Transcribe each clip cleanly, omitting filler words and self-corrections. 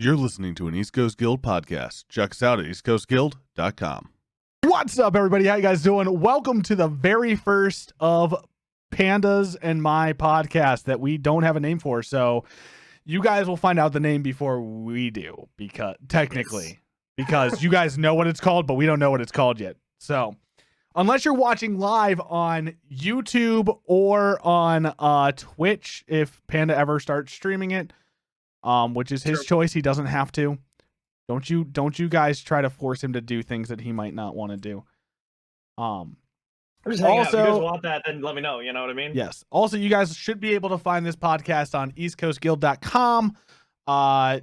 You're listening to an East Coast Guild podcast. Check us out at eastcoastguild.com. What's up, everybody? How you guys doing? Welcome to the very first of Pandas and My podcast that we don't have a name for. So you guys will find out the name before we do, because because you guys know what it's called, but we don't know what it's called yet. So unless you're watching live on YouTube or on Twitch, if Panda ever starts streaming it, which is his choice, he doesn't have to. Don't you guys try to force him to do things that he might not want to do. I'm just hanging out. If you guys want that, then let me know. You know what I mean? Yes. Also, you guys should be able to find this podcast on eastcoastguild.com. I'm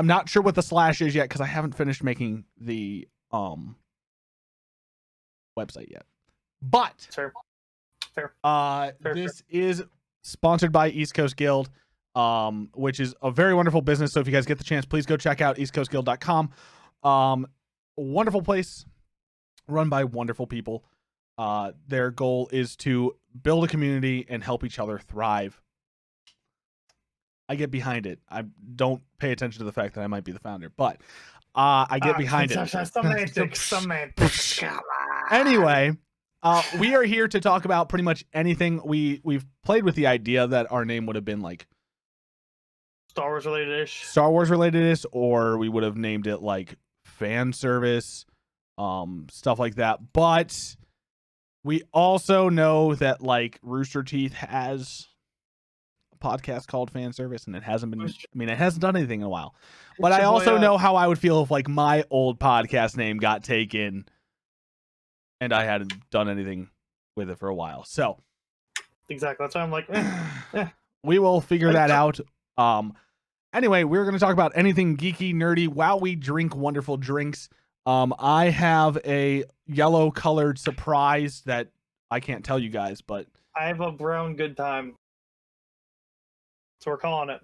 not sure what the slash is yet because I haven't finished making the website yet. But Fair. This is sponsored by East Coast Guild, which is a very wonderful business. So if you guys get the chance, please go check out eastcoastguild.com. Wonderful place run by wonderful people. Their goal is to build a community and help each other thrive. I get behind it. I don't pay attention to the fact that I might be the founder, but I get behind it. Semantics. Anyway, we are here to talk about pretty much anything. We've played with the idea that our name would have been like Star Wars related-ish, or we would have named it like fan service, stuff like that. But we also know that like Rooster Teeth has a podcast called Fan Service, and it hasn't done anything in a while. But I also know how I would feel if like my old podcast name got taken and I hadn't done anything with it for a while. So exactly, that's why I'm like, we will figure that out. Anyway, we're going to talk about anything geeky, nerdy while we drink wonderful drinks. I have a yellow colored surprise that I can't tell you guys, but I have a brown good time. So we're calling it.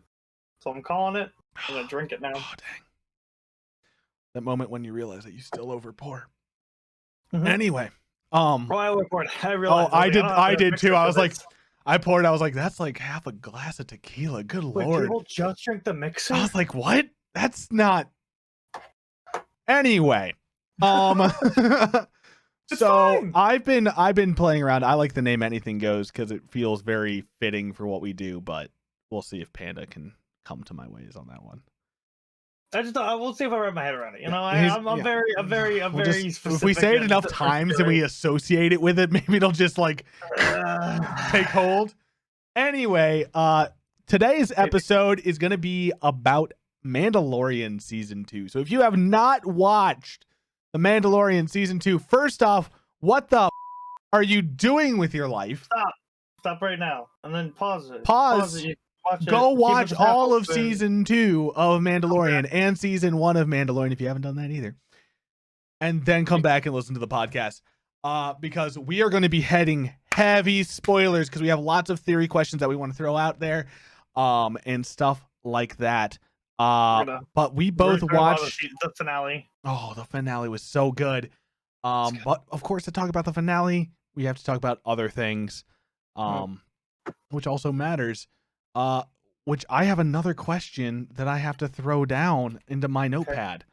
So I'm calling it. I'm going to drink it now. Oh, dang. That moment when you realize that you still overpour. Mm-hmm. Anyway, I overpoured. I realized. Oh, I did too. I was like, I poured. I was like, that's like half a glass of tequila. Good Lord. People just drink the mixer? I was like, what? That's not. Anyway, so fine. I've been playing around. I like the name Anything Goes because it feels very fitting for what we do. But we'll see if Panda can come to my ways on that one. We'll see if I wrap my head around it. You know, I'm very specific. If we say it enough times and we associate it with it, maybe it'll just like take hold. Anyway, today's episode is going to be about Mandalorian Season 2. So if you have not watched The Mandalorian Season 2, first off, what the are you doing with your life? Stop right now. And then pause it. Pause it. Go watch all of Season 2 of Mandalorian and Season 1 of Mandalorian if you haven't done that either. And then come back and listen to the podcast. Because we are going to be heading heavy spoilers because we have lots of theory questions that we want to throw out there. And stuff like that. But we both watched the finale. Oh, the finale was so good. But of course, to talk about the finale, we have to talk about other things, which also matters. Which I have another question that I have to throw down into my notepad.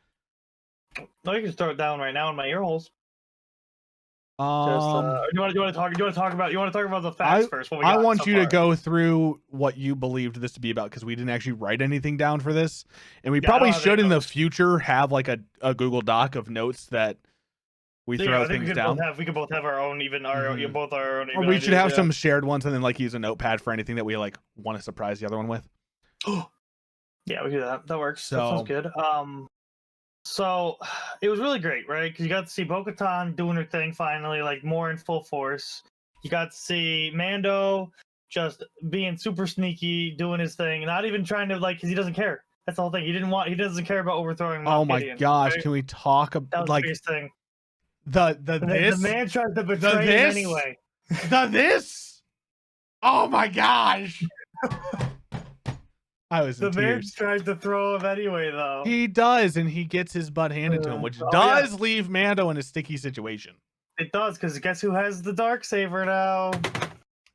No, you can throw it down right now in my ear holes. You want to talk about the facts first? I want you to go through what you believed this to be about because we didn't actually write anything down for this, and we probably should in the future have like a Google Doc of notes that we throw things down. We could both have our own, both our own. Or we should have some shared ones and then like use a notepad for anything that we like want to surprise the other one with. Yeah, we do that. That works. So, that sounds good. So it was really great, right? Because you got to see Bo-Katan doing her thing finally, like more in full force. You got to see Mando just being super sneaky, doing his thing, not even trying to because he doesn't care. That's the whole thing. He doesn't care about overthrowing. Oh my gosh! Right? Can we talk about like his thing? The man tried to betray him anyway. This? Oh my gosh! I was in tears. Man tries to throw him anyway, though. He does, and he gets his butt handed to him, which does leave Mando in a sticky situation. It does, because guess who has the Darksaber now?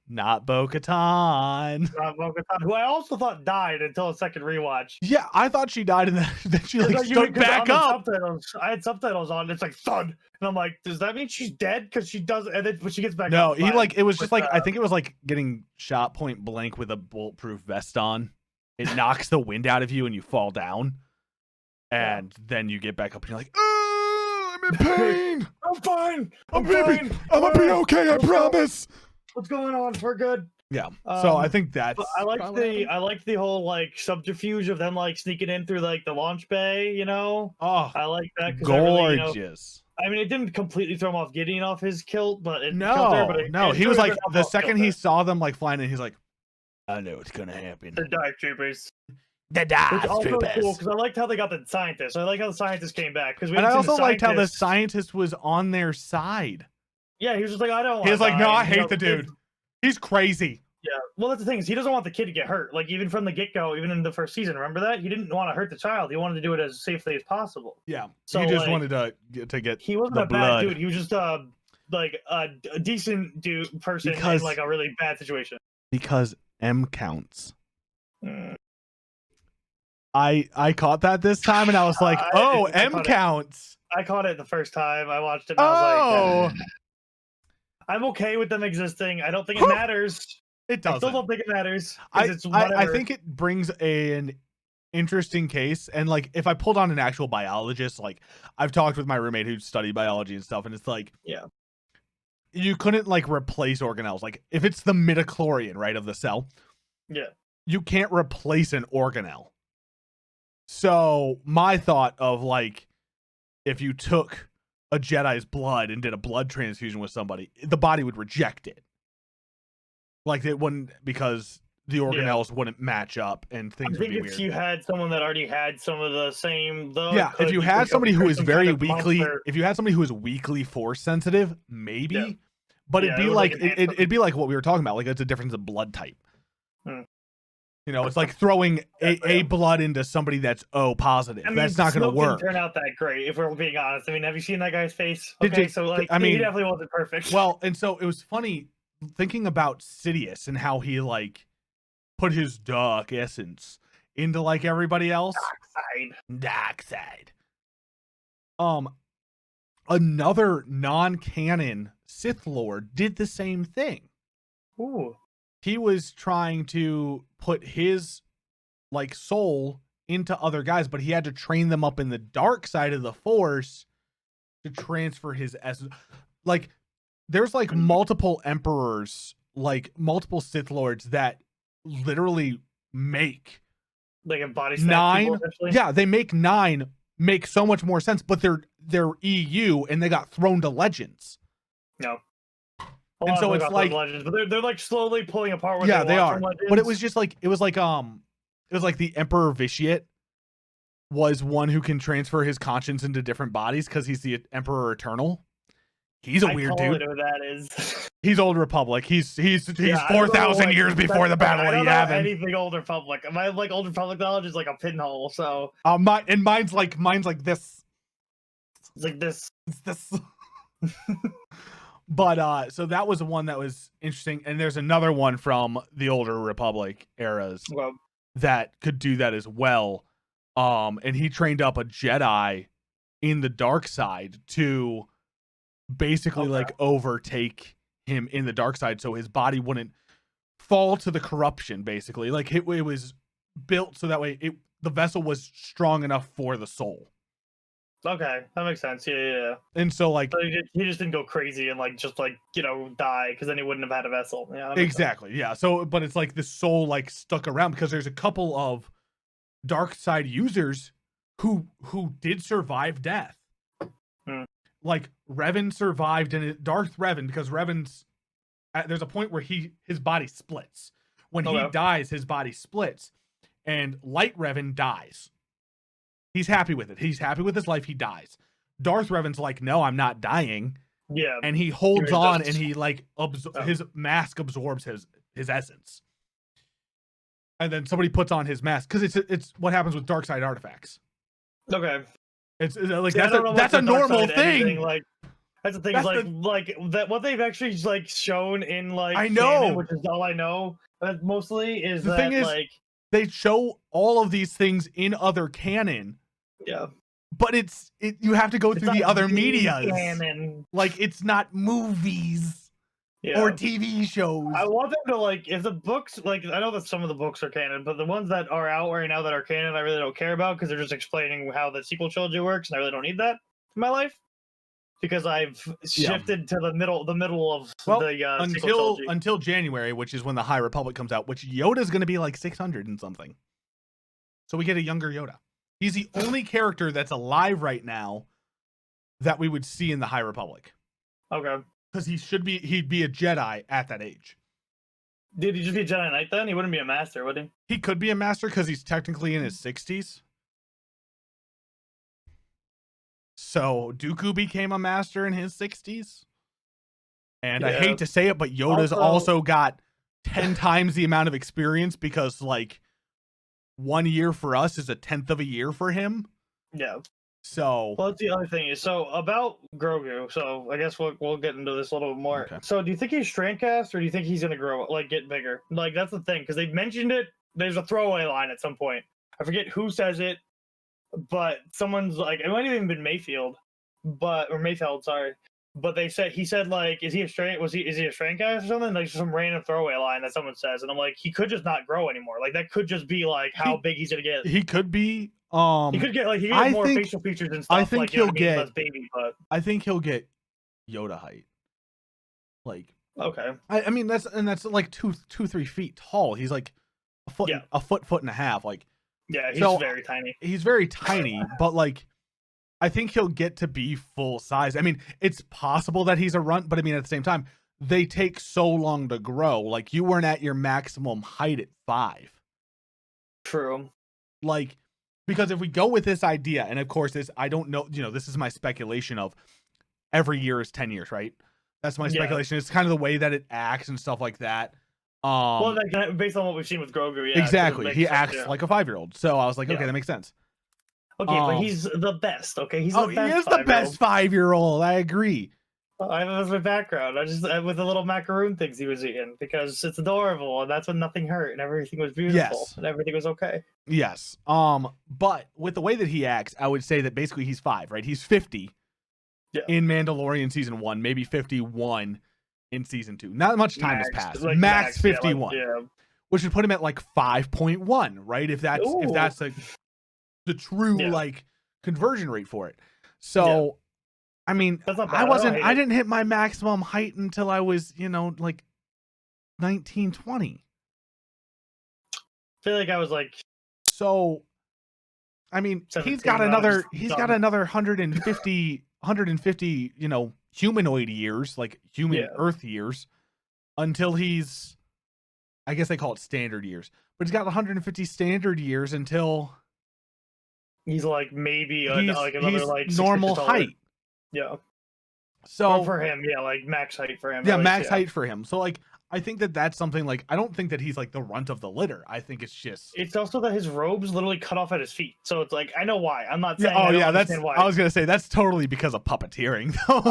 not Bo-Katan. Not Bo-Katan, who I also thought died until a second rewatch. Yeah, I thought she died, and then she like Like, stood back up. I had subtitles on. It's like thud, and I'm like, does that mean she's dead? Because she does, and then when she gets back No, up, he like it was just like I think it was like getting shot point blank with a bulletproof vest on. It knocks the wind out of you, and you fall down, and then you get back up, and you're like, oh, I'm in pain. I'm fine. I'm gonna be okay. I promise. What's going on? We're good. Yeah. So I think that's. I liked the whole like subterfuge of them like sneaking in through like the launch bay. You know. Oh, I like that. Gorgeous. I mean, it didn't completely throw him off Gideon off his kilt, but it he was like the second he saw them like flying in, he's like, I know what's gonna happen. The Dark Troopers. The Dark Troopers. Cool because I liked how they got the scientists. I like how the scientists came back because I also liked how the scientist was on their side. Yeah, he was just like, I don't. He was like, no, I hate the dude. He's crazy. Yeah. Well, that's the thing is he doesn't want the kid to get hurt. Like even from the get go, even in the first season, remember that he didn't want to hurt the child. He wanted to do it as safely as possible. Yeah. So he just wanted to get. He wasn't a bad dude. He was just like a decent person in like a really bad situation. Because M counts. I caught that this time, and I was like, oh, M counts. I caught it the first time I watched it. And I was like, I'm okay with them existing. I don't think it matters. It doesn't. I still don't think it matters. I think it brings an interesting case. And like, if I pulled on an actual biologist, like I've talked with my roommate who studied biology and stuff, and it's like, yeah, you couldn't like replace organelles. Like if it's the midichlorian, right, of the cell, yeah, you can't replace an organelle. So my thought of like, if you took a Jedi's blood and did a blood transfusion with somebody, the body would reject it. Like it wouldn't, because the organelles wouldn't match up and things would be weird. If you had someone that already had some of the same, though. Yeah, if you had somebody who is very weakly, if you had somebody who is weakly force sensitive, maybe. Yeah. But it'd be like it'd be like what we were talking about. Like it's a difference of blood type. You know, it's like throwing A blood into somebody that's O positive. I mean, that's not going to work. Didn't turn out that great, if we're being honest. I mean, have you seen that guy's face? Okay, so like, I mean, he definitely wasn't perfect. Well, and so it was funny thinking about Sidious and how he like put his dark essence into like everybody else. Dark side. Another non-canon Sith Lord did the same thing. Ooh. He was trying to put his like soul into other guys, but he had to train them up in the dark side of the Force to transfer his essence. Like there's like multiple emperors, like multiple Sith Lords that literally make like a body 9. Yeah, they make 9 make so much more sense, but they're EU and they got thrown to Legends. No. And so it's like Legends, but they're like slowly pulling apart. What they are. But it was just like it was like the Emperor Vitiate was one who can transfer his conscience into different bodies because he's the Emperor Eternal. He's a weird dude. Who that is. He's Old Republic. He's 4,000 years before the Battle of Yavin. Anything Old Republic? My like Old Republic knowledge is like a pinhole. So mine's like this. It's like this. It's this. But so that was one that was interesting, and there's another one from the older Republic eras that could do that as well. And he trained up a Jedi in the dark side to basically like overtake him in the dark side, so his body wouldn't fall to the corruption. Basically, like it was built so that way the vessel was strong enough for the soul. Okay, that makes sense. Yeah. And so like he just didn't go crazy and like just like die, because then he wouldn't have had a vessel. Yeah, exactly. Yeah. So, but it's like the soul like stuck around because there's a couple of dark side users who did survive death. Like Revan survived, and Darth Revan, because Revan's there's a point where his body splits. When he dies, his body splits, and Light Revan dies. He's happy with it. He's happy with his life. He dies. Darth Revan's like, no, I'm not dying. Yeah. And he holds on, and he like his mask absorbs his essence. And then somebody puts on his mask, because it's what happens with dark side artifacts. Okay. It's like that's a normal thing. Like That's the thing. That's Is like that. What they've actually like shown in like I know. canon, which is all I know. Mostly is the that thing is, like they show all of these things in other canon, yeah, but you have to go it's through not the other the medias. canon. Like it's not movies Yeah. or TV shows. I want them to like if the books like I know that some of the books are canon, but the ones that are out right now that are canon, I really don't care about because they're just explaining how the sequel trilogy works, and I really don't need that in my life because I've shifted to the middle of the sequel trilogy. Until January, which is when the High Republic comes out, which Yoda's going to be like 600 and something. So we get a younger Yoda. He's the only character that's alive right now that we would see in the High Republic. Okay. Because he'd be a Jedi at that age. Did he just be a Jedi Knight then? He wouldn't be a master, would he? He could be a master because he's technically in his 60s. So Dooku became a master in his 60s. And I hate to say it, but Yoda's also got 10 times the amount of experience because like 1 year for us is a 10th of a year for him. Yeah. So well, that's the other thing is so about Grogu. So I guess we'll get into this a little bit more. Okay. So do you think he's Strandcast or do you think he's gonna grow like get bigger? Like that's the thing because they've mentioned it. There's a throwaway line at some point. I forget who says it, but someone's like it might have even been Mayfeld, sorry. But he said like, is he a Strandcast or something? Like some random throwaway line that someone says, and I'm like, he could just not grow anymore. Like that could just be like how big he's gonna get. He could be. He could get more facial features and stuff. I think like, he'll get less baby, but I think he'll get Yoda height. Like okay. I mean that's like 3 feet tall. He's like a foot and a half. Like yeah, he's very tiny. He's very tiny, but like I think he'll get to be full size. I mean, it's possible that he's a runt, but I mean at the same time, they take so long to grow. Like you weren't at your maximum height at 5. True. Like because if we go with this idea, and of course this, I don't know, this is my speculation of every year is 10 years, right? That's my speculation. It's kind of the way that it acts and stuff like that. Well, based on what we've seen with Grogu, yeah. Exactly. He acts like a 5-year-old. So I was like, okay, that makes sense. Okay, but he's the best, okay? He is the best 5-year-old. I agree. That was my background. I just with the little macaroon things he was eating because it's adorable and that's when nothing hurt and everything was beautiful and everything was okay. Yes. But with the way that he acts, I would say that basically he's 5, right? He's 50 in Mandalorian season 1, maybe 51 in season 2. Not much time has passed. Like max 51, which would put him at like 5.1, right? If that's the true like conversion rate for it. So. I mean, I didn't hit my maximum height until I was, like 19, 20. I feel like I was like, so, I mean, he's got another 150, humanoid years, like human Earth years until he's, I guess they call it standard years, but he's got 150 standard years until he's like maybe another like normal height. Yeah. So for him, like max height for him. Yeah, max height for him. So like, I think that that's something like I don't think that he's like the runt of the litter. I think it's just it's also that his robes literally cut off at his feet. So it's like I know why. I'm not saying. That's why. I was gonna say that's totally because of puppeteering though.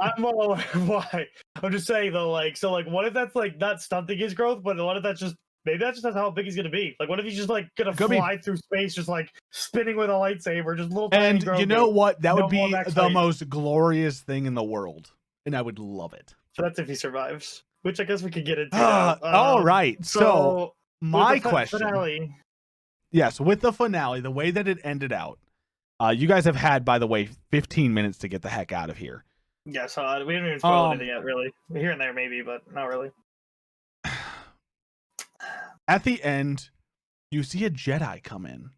I'm well aware of why. I'm just saying though, like so like what if that's like not stunting his growth, but what if that's just maybe that's just how big he's gonna be. Like, what if he's just like gonna fly through space, just like spinning with a lightsaber, just little. And you know what? That would be the most glorious thing in the world, and I would love it. So that's if he survives, which I guess we could get into. All right. So my question. Finale. Yes, with the finale, the way that it ended out, you guys have had, by the way, 15 minutes to get the heck out of here. Yeah, so we haven't even spoiled anything yet, really. Here and there, maybe, but not really. At the end, you see a Jedi come in,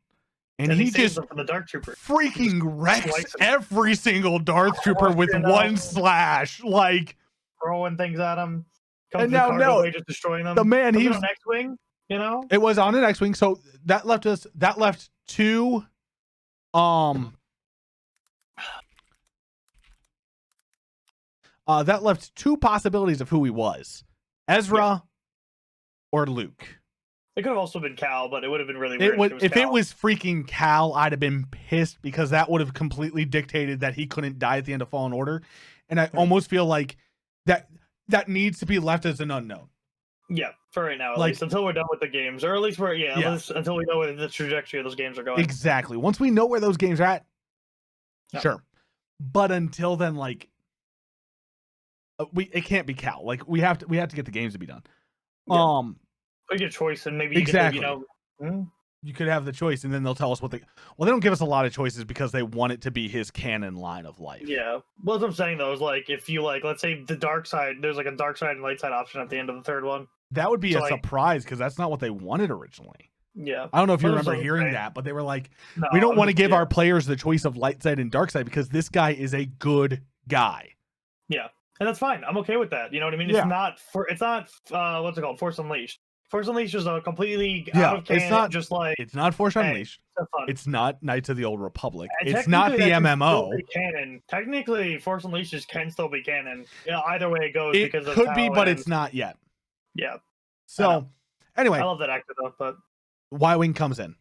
and he just from the Dark Trooper. freaking wrecks every single Darth Trooper with one slash, like throwing things at him. And now, just destroying them. The man, he was on X-wing. It was on an X-wing, so that left two, that left two possibilities of who he was: Ezra or Luke. It could have also been Cal, but it would have been really weird. If it was freaking Cal, I'd have been pissed because that would have completely dictated that he couldn't die at the end of Fallen Order. and I almost feel like that needs to be left as an unknown. Yeah, for right now, at Like- least until we're done with the games, or at least we're until we know where the trajectory of those games are going. Exactly. Once we know where those games are at, sure. But until then, like, it can't be Cal. Like, we have to get the games to be done. Yeah. We get a choice, and maybe exactly. You could have the choice, and then they'll tell us what they. Well, they don't give us a lot of choices because they want it to be his canon line of life. Yeah. Well, what I'm saying though is like if you like, let's say the dark side, there's like a dark side and light side option at the end of the third one. That would be a surprise because that's not what they wanted originally. Yeah. I don't know if you remember hearing that, but they were like, we don't want to give our players the choice of light side and dark side because this guy is a good guy. Yeah. And that's fine. I'm okay with that. You know what I mean? It's not what's it called? Force Unleashed. Force Unleashed is a completely out of canon, it's not Force Unleashed. It's not Knights of the Old Republic. It's not the MMO. Canon. Technically, Force Unleashed can still be canon. Either way it goes, because it could be, but it's not yet. Yeah. So, anyway, I love that actor though. But Y-Wing comes in,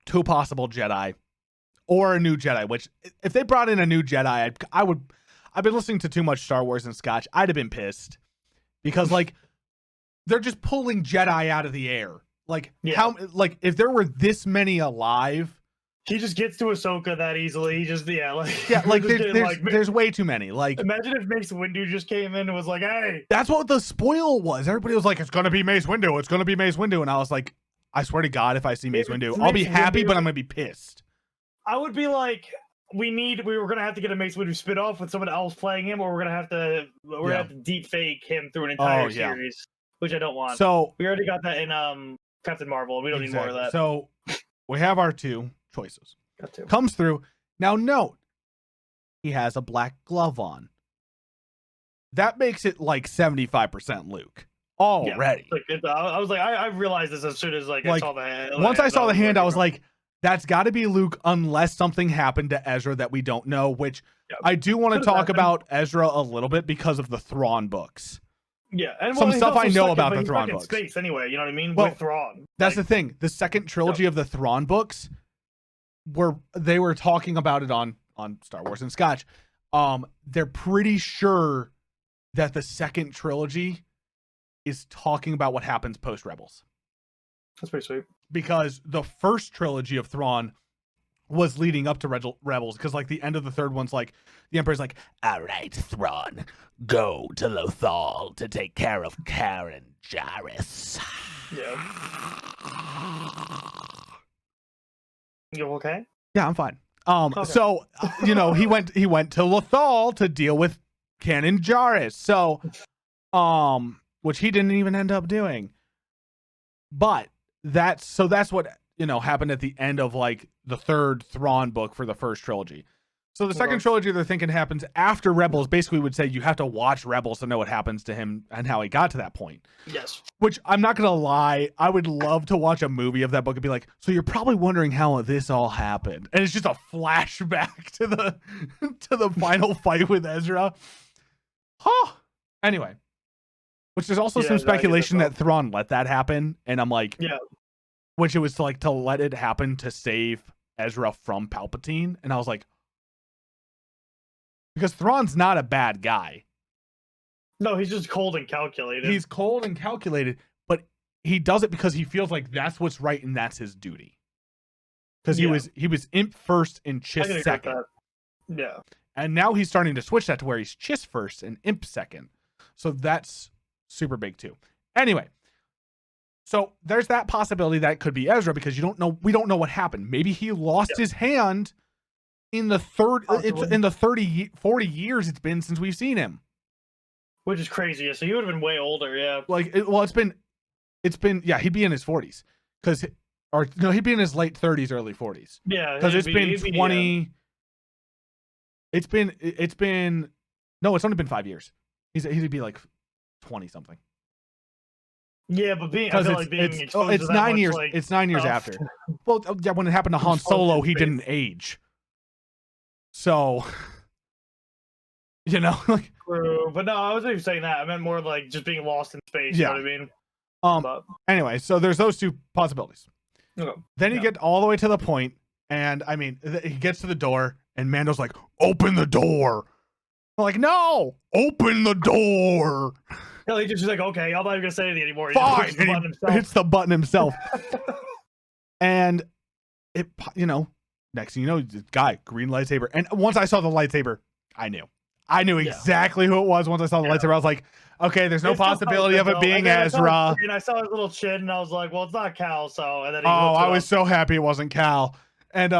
2 possible Jedi, or a new Jedi. Which, if they brought in a new Jedi, I've been listening to too much Star Wars and Scotch. I'd have been pissed because like. They're just pulling Jedi out of the air. Like if there were this many alive, he just gets to Ahsoka that easily. He just there's way too many. Like imagine if Mace Windu just came in and was like, "Hey." That's what the spoil was. Everybody was like, "It's gonna be Mace Windu. It's gonna be Mace Windu," and I was like, "I swear to God, if I see Mace Windu, I'll be happy, but I'm gonna be pissed." I would be like. We were gonna have to get a Mace Windu spin off with someone else playing him, or we're gonna have to deep fake him through an entire series. Which I don't want. So we already got that in Captain Marvel. We don't need more of that. So we have our 2 choices. Got 2. Comes through. Now note, he has a black glove on. That makes it like 75% Luke already. Yeah. I was like, I realized this as soon as I saw the hand. Once I saw the hand, I was like, that's got to be Luke unless something happened to Ezra that we don't know. Which I do want to talk about Ezra a little bit because of the Thrawn books. Yeah, and some stuff I know about the Thrawn books. Space anyway, you know what I mean? Well, with Thrawn. That's the thing. The second trilogy of the Thrawn books, they were talking about it on Star Wars and Scotch. They're pretty sure that the second trilogy is talking about what happens post Rebels. That's pretty sweet. Because the first trilogy of Thrawn was leading up to Rebels, because like the end of the third one's like the Emperor's like, all right, Thrawn, go to Lothal to take care of Karen Jarrus. Yeah. You okay? Yeah, I'm fine. So he went to Lothal to deal with Kanan Jarrus. So which he didn't even end up doing. But that's what happened at the end of like the third Thrawn book for the first trilogy. So the second trilogy they're thinking happens after Rebels. Basically would say you have to watch Rebels to know what happens to him and how he got to that point. Yes. Which I'm not going to lie, I would love to watch a movie of that book and be like, so you're probably wondering how this all happened. And it's just a flashback to the final fight with Ezra. Huh. Anyway. Which there's also some speculation that Thrawn let that happen. And I'm like, which it was to let it happen to save Ezra from Palpatine. And I was like, because Thrawn's not a bad guy. No, he's just cold and calculated. He's cold and calculated, but he does it because he feels like that's what's right and that's his duty. Because he was imp first and Chiss second. Yeah. And now he's starting to switch that to where he's Chiss first and imp second. So that's super big too. Anyway, so there's that possibility that it could be Ezra because we don't know what happened. Maybe he lost his hand in the 40 years it's been since we've seen him. Which is crazy. So he would have been way older, yeah. It's been he'd be in his 40s he'd be in his late 30s, early 40s. Yeah, because it's been 20. It's only been 5 years. He'd be like 20 something. Yeah, but it's 9 years. It's 9 years after. Well, yeah, when it happened to Han Solo, he didn't age. So, like. True, but no, I wasn't even saying that. I meant more like just being lost in space. Yeah. You know what I mean? Anyway, so there's those two possibilities. Okay. Then you get all the way to the point, and I mean, he gets to the door, and Mando's like, "Open the door," I'm like, no, open the door. No, he just was like, okay, I'm not even gonna say anything anymore. He Fine. just pushes the button himself. Hits the button himself. And it, next thing you know, the guy, green lightsaber. And once I saw the lightsaber, I knew exactly who it was. Once I saw the lightsaber, I was like, okay, there's no possibility of it being Ezra. And I saw his little chin, and I was like, well, it's not Cal. So, and then I was so happy it wasn't Cal. And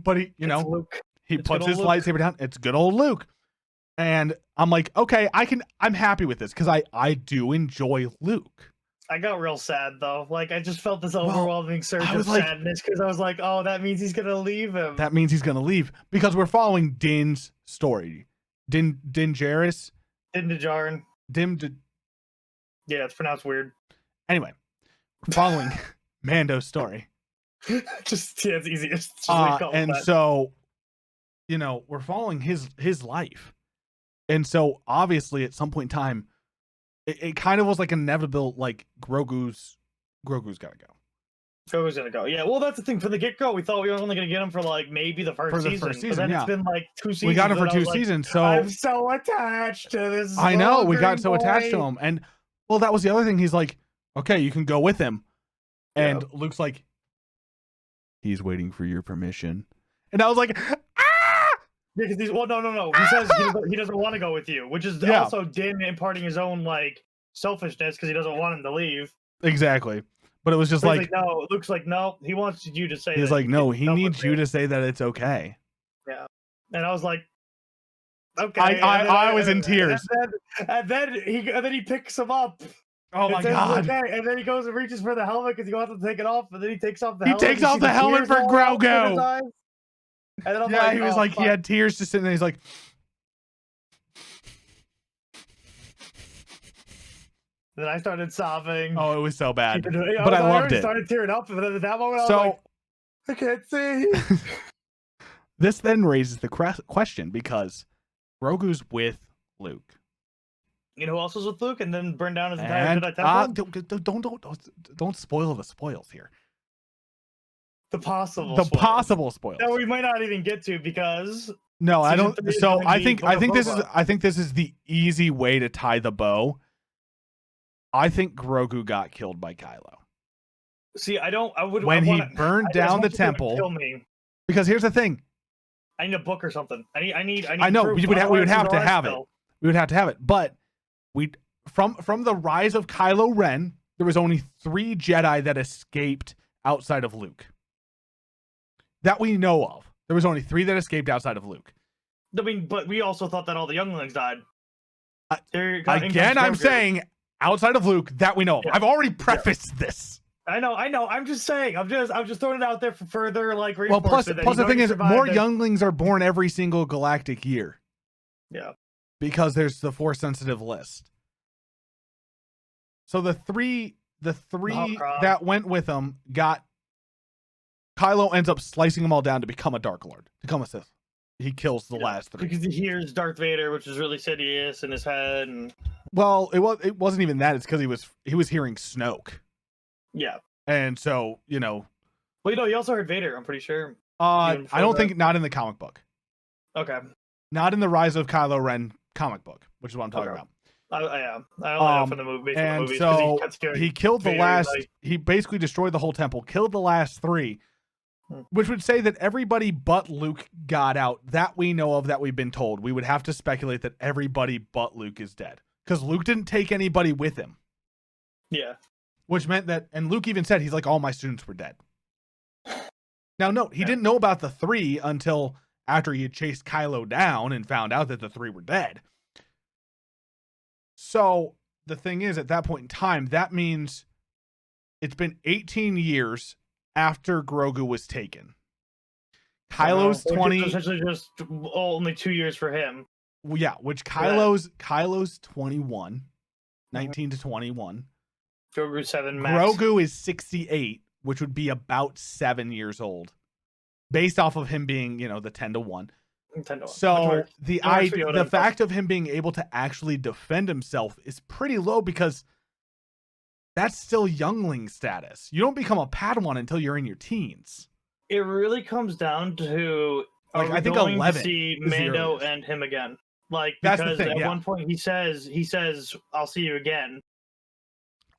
but he, Luke. He puts his lightsaber down. It's good old Luke. And I'm like, okay, I'm happy with this because I do enjoy Luke. I got real sad though. Like I just felt this overwhelming surge of sadness because I was like, oh, that means he's gonna leave him. That means he's gonna leave because we're following Din's story. Din Djarin. Yeah, it's pronounced weird. Anyway, we're following Mando's story. It's easiest. And so, we're following his life. And so obviously at some point in time, it kind of was like inevitable, like Grogu's gotta go. Grogu's gonna go. Yeah, well that's the thing. From the get-go, we thought we were only gonna get him for like maybe the first season. But then it's been like 2 seasons. We got him for 2 seasons, so I'm so attached to this. I know, we got so attached to him. And well, that was the other thing. He's like, okay, you can go with him. And Luke's like, he's waiting for your permission. And I was like, because no. He says he doesn't want to go with you, which is also Din imparting his own like selfishness because he doesn't want him to leave. Exactly, but it was just like no. Luke's like no. He wants you to say. He's like no. He needs you to say that it's okay. Yeah, and I was like, okay. I was in tears. And then he picks him up. Oh my god! Okay. And then he goes and reaches for the helmet because he wants to take it off, and then he takes off the helmet. He takes off the helmet for Grogu. And then he was like, he had tears just sitting there. He's like, then I started sobbing. Oh, it was so bad, but I loved it. Started tearing up, and then at that moment, I was like, I can't see. This then raises the question because Grogu's with Luke. You know who else was with Luke and then burned down his entire Jedi temple? Don't spoil the spoils here. The possible spoils that we might not even get to because I don't. So I think this is the easy way to tie the bow. I think Grogu got killed by Kylo. See, he burned down the temple. Kill me. Because here's the thing. I need a book or something. I need. I know we would have to have it. We would have to have it, but from the rise of Kylo Ren, there was only 3 Jedi that escaped outside of Luke. That we know of. There was only 3 that escaped outside of Luke. I mean, but we also thought that all the younglings died. Again, I'm saying outside of Luke that we know of. Yeah. I've already prefaced this. I know. I'm just saying. I'm just throwing it out there for further like reinforcement. Well, plus the thing is, more younglings are born every single galactic year. Yeah. Because there's the Force sensitive list. So the three that went with him got. Kylo ends up slicing them all down to become a Dark Lord, to become a Sith. He kills the last 3 because he hears Darth Vader, which is really Sidious in his head. And well, it wasn't even that. It's because he was hearing Snoke. Yeah, and so Well, he also heard Vader. I'm pretty sure. I don't think not in the comic book. Okay. Not in the Rise of Kylo Ren comic book, which is what I'm talking about. I only know from the movie. And so he killed the last. He basically destroyed the whole temple, killed the last 3. Which would say that everybody but Luke got out that we know of, that we've been told. We would have to speculate that everybody but Luke is dead because Luke didn't take anybody with him. Yeah. Which meant that, and Luke even said, he's like, all my students were dead. Now, no, he didn't know about the 3 until after he had chased Kylo down and found out that the 3 were dead. So the thing is, at that point in time, that means it's been 18 years after Grogu was taken. Kylo's 20. Essentially just only 2 years for him. Yeah, which Kylo's 21. 19 to 21. Grogu's 7 max. Grogu is 68, which would be about 7 years old. Based off of him being, the 10 to 1. 10 to 1. So the fact of him being able to actually defend himself is pretty low because that's still youngling status. You don't become a Padawan until you're in your teens. It really comes down to I think 11 to see Mando and him again. Like, That's the because thing, at yeah. one point he says, "I'll see you again,"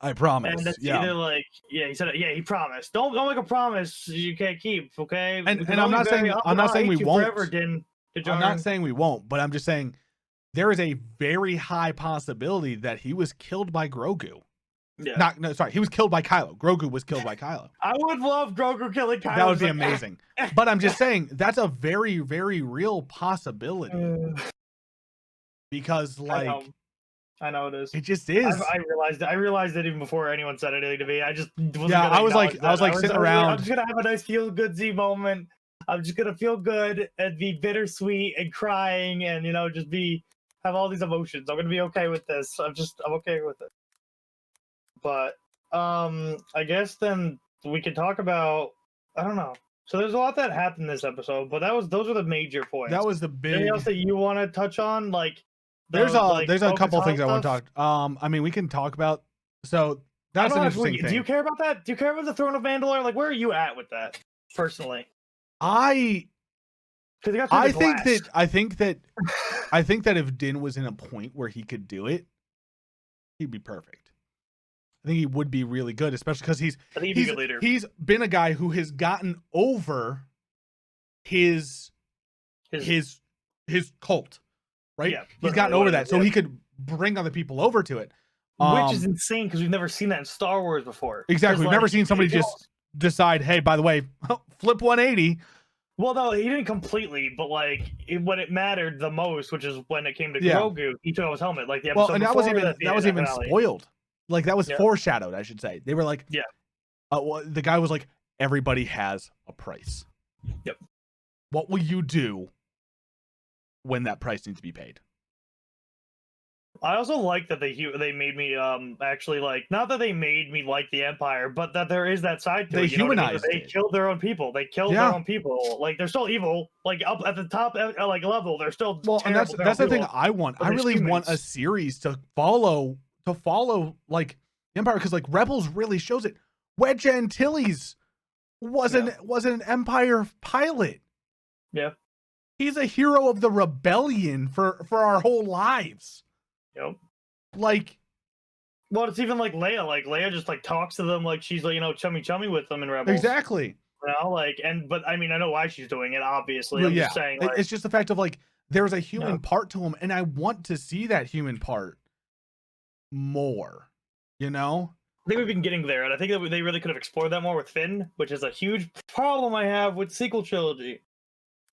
I promise. and that's Yeah. either like, yeah, he said, yeah, he promised. Don't make a promise you can't keep, okay? And Because I'm not saying I'll we hate you won't. forever, Din. I'm not saying we won't, but I'm just saying there is a very high possibility that he was killed by Grogu. Yeah. He was killed by Kylo. Grogu was killed by Kylo. I would love Grogu killing Kylo. That would be amazing. But I'm just saying that's a very, very real possibility. Because like I know it is. It just is. I realized it even before anyone said anything to me. I just wasn't yeah. gonna I was like acknowledge sitting I was around. like, I'm just gonna have a nice feel good Z moment. I'm just gonna feel good and be bittersweet and crying and just have all these emotions. I'm gonna be okay with this. I'm okay with it. But I guess then we could talk about, I don't know. So there's a lot that happened this episode, but those were the major points. That was the big. Anything else that you want to touch on? Like there's a couple things I want to talk. I mean, we can talk about. So that's an interesting thing. Do you care about that? Do you care about the Throne of Mandalore? Like, where are you at with that personally? I think that if Din was in a point where he could do it, he'd be perfect. I think he would be really good, especially because he's a good leader. He's been a guy who has gotten over his cult, right? Yeah, he's gotten over that, so he could bring other people over to it, which is insane because we've never seen that in Star Wars before. Exactly, we've never seen somebody just decide, hey, by the way, flip 180. Well, no, he didn't completely, but like when it mattered the most, which is when it came to Grogu, he took off his helmet. Like the episode and that was even spoiled. Like that was foreshadowed, I should say. They were like, the guy was like, everybody has a price. Yep. What will you do when that price needs to be paid? I also like that they made me actually like, not that they made me like the Empire, but that there is that side to it. They humanized it. They killed their own people. They killed their own people. Like they're still evil. Like up at the top like level, they're still and that's the thing I want. I really want a series to follow like Empire, because like Rebels really shows it. Wedge Antilles was an Empire pilot. Yeah. He's a hero of the rebellion for our whole lives. Yep. Like, well, it's even like Leia. Like Leia just like talks to them like she's like chummy with them in Rebels. Exactly. But I mean I know why she's doing it. Obviously, well, I'm just saying. Like, it's just the fact of like there's a human part to him, and I want to see that human part more. I think we've been getting there, and I think that they really could have explored that more with Finn, which is a huge problem I have with sequel trilogy.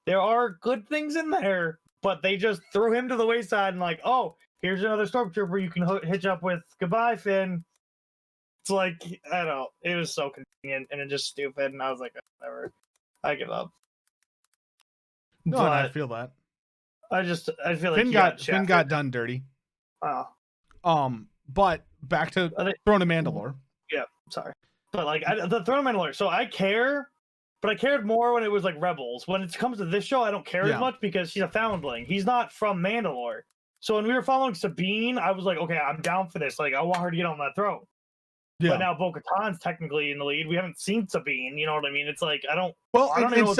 There are good things in there, but they just threw him to the wayside and like, oh, here's another stormtrooper you can hitch up with. Goodbye, Finn. It's like, I don't know. It was so convenient and it's just stupid. And I was like, whatever. I give up. No, but I feel that. I feel like Finn got done dirty. But back to Throne of Mandalore. Yeah, sorry. But like the Throne of Mandalore. So I care, but I cared more when it was like Rebels. When it comes to this show, I don't care as much because she's a foundling. He's not from Mandalore. So when we were following Sabine, I was like, okay, I'm down for this. Like, I want her to get on that throne. Yeah. But now Bo-Katan's technically in the lead. We haven't seen Sabine. You know what I mean? It's like I don't know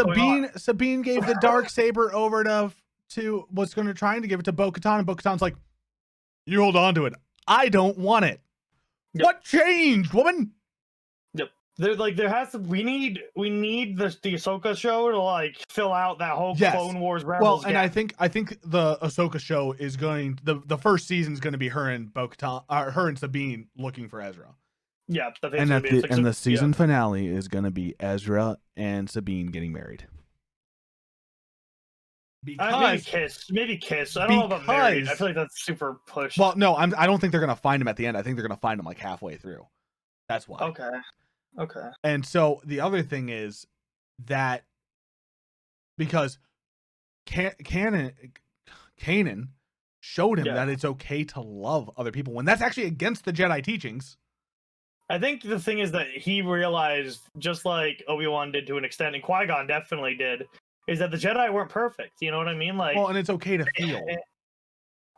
Sabine gave the dark saber over to was going to trying to give it to Bo-Katan, and Bo-Katan's like, you hold on to it. I don't want it. Yep. What changed, woman? Yep. There has to. We need the Ahsoka show to like fill out that whole Clone Wars Rebels. Well, and I think the Ahsoka show is going the first season is going to be her and Bo-Katan, her and Sabine looking for Ezra. Yeah, and the season finale is going to be Ezra and Sabine getting married. Because maybe kiss. I don't know about married. I feel like that's super pushed. Well, no, I don't think they're gonna find him at the end. I think they're gonna find him like halfway through. That's why. Okay. And so the other thing is that because Kanan showed him that it's okay to love other people when that's actually against the Jedi teachings. I think the thing is that he realized, just like Obi-Wan did to an extent, and Qui-Gon definitely did, is that the Jedi weren't perfect. You know what I mean? Like, well, and it's okay to feel.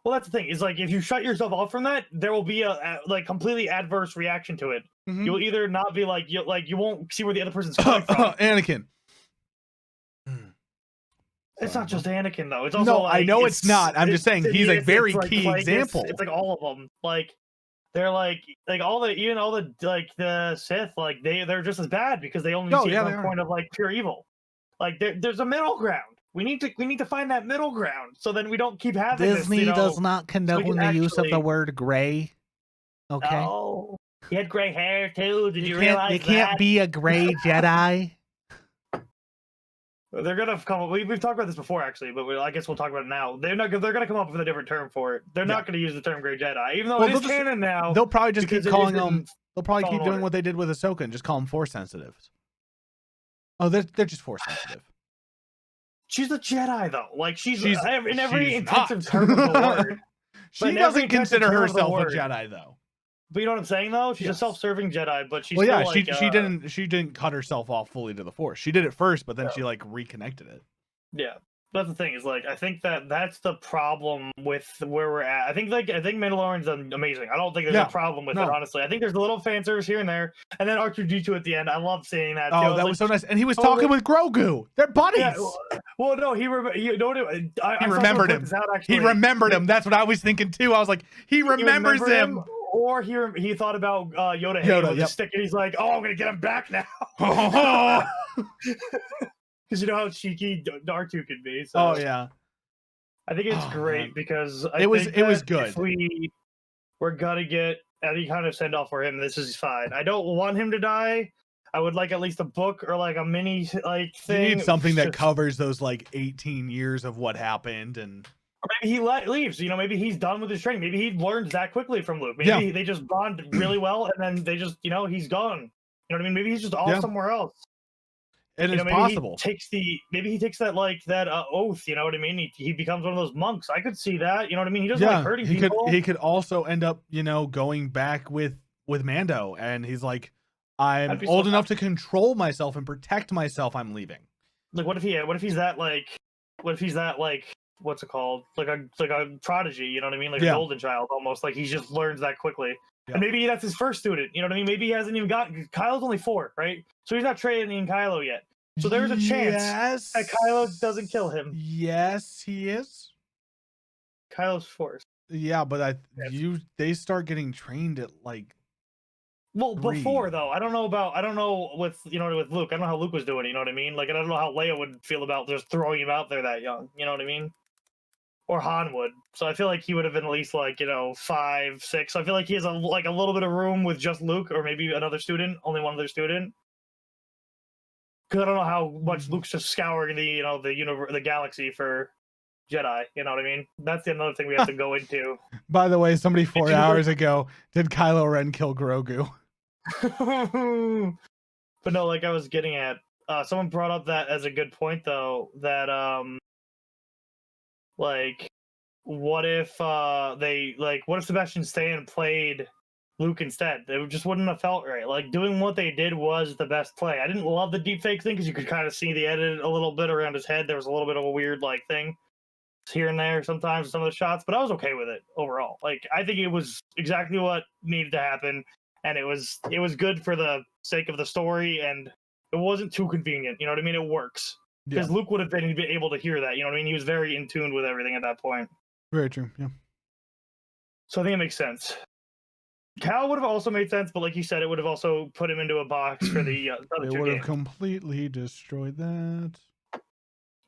Well, that's the thing. Is like if you shut yourself off from that, there will be a like completely adverse reaction to it. Mm-hmm. You will either not be like you won't see where the other person's coming from. Anakin. It's not just Anakin though. It's No, also I know it's not. I'm just saying he's a very key example. It's like all of them. Like they're like all the even all the like the Sith, like they're just as bad because they only see it from a point of like pure evil. Like there's a middle ground. We need to find that middle ground so then we don't keep having Disney this, does not condone the use of the word gray. Okay. Oh, he had gray hair too. Did you realize you can't be a gray Jedi? They're gonna come up. We've talked about this before, actually, but I guess we'll talk about it now. They're gonna come up with a different term for it. They're not gonna use the term Gray Jedi, even though it is canon now. They'll probably just keep calling them. They'll probably keep doing what they did with Ahsoka and just call them Force sensitives. Oh, they're just Force sensitive. She's a Jedi, though. Like she's in every intensive term of the word. She doesn't consider herself a Jedi, though. But you know what I'm saying, though? She's a self-serving Jedi, but she's she didn't cut herself off fully to the Force. She did it first, but then she like reconnected it. Yeah, that's the thing. Is like I think that's the problem with where we're at. I think Mandalorian's amazing. I don't think there's a problem with it, honestly. I think there's a little fan service here and there, and then R2-D2 at the end. I love seeing that. Oh, that was so nice. And he was talking with Grogu. They're buddies. Yeah, well, no, he remembered him. He remembered him. That's what I was thinking too. I was like, he remembers him. Or he thought about Yoda with the stick, and he's like, "Oh, I'm gonna get him back now." Because you know how cheeky R2 can be. So oh yeah, I think it's great because it was good. If we're gonna get any kind of send off for him, this is fine. I don't want him to die. I would like at least a book or like a mini like thing. You need something that covers those like 18 years of what happened and. Or maybe he leaves. You know, maybe he's done with his training. Maybe he learns that quickly from Luke. Maybe they just bond really well, and then they just, he's gone. You know what I mean? Maybe he's just off somewhere else. It is possible. Maybe he takes that oath. You know what I mean? He becomes one of those monks. I could see that. You know what I mean? He doesn't like hurting people. He could also end up, going back with Mando, and he's like, I'm old enough to control myself and protect myself. I'm leaving. Like, what if he's that what's it called? Like a prodigy, you know what I mean? Like a golden child almost. Like he just learns that quickly. Yeah. And maybe that's his first student, you know what I mean? Maybe he hasn't even gotten Kylo's only 4, right? So he's not training Kylo yet. So there's a chance that Kylo doesn't kill him. Yes, he is. Kylo's Force. Yeah, but they start getting trained at like before though. I don't know with Luke. I don't know how Luke was doing it, you know what I mean? Like I don't know how Leia would feel about just throwing him out there that young, you know what I mean? Or Han would. So I feel like he would have been at least 5, 6. So I feel like he has a little bit of room with just Luke or maybe another student, only one other student. Because I don't know how much Luke's just scouring the galaxy for Jedi, you know what I mean? That's another thing we have to go into. By the way, somebody 4 hours ago did Kylo Ren kill Grogu? But no, like I was getting at, someone brought up that as a good point though, that what if Sebastian Stan played Luke instead? It just wouldn't have felt right. Like doing what they did was the best play. I didn't love the deepfake thing because you could kind of see the edit a little bit around his head. There was a little bit of a weird thing here and there sometimes in some of the shots, but I was okay with it overall. Like I think it was exactly what needed to happen, and it was good for the sake of the story, and it wasn't too convenient. You know what I mean? It works. Because Luke would have been able to hear that, you know what I mean? He was very in tune with everything at that point. Very true, yeah. So I think it makes sense. Cal would have also made sense, but like you said, it would have also put him into a box for the other two games. It would have completely destroyed that.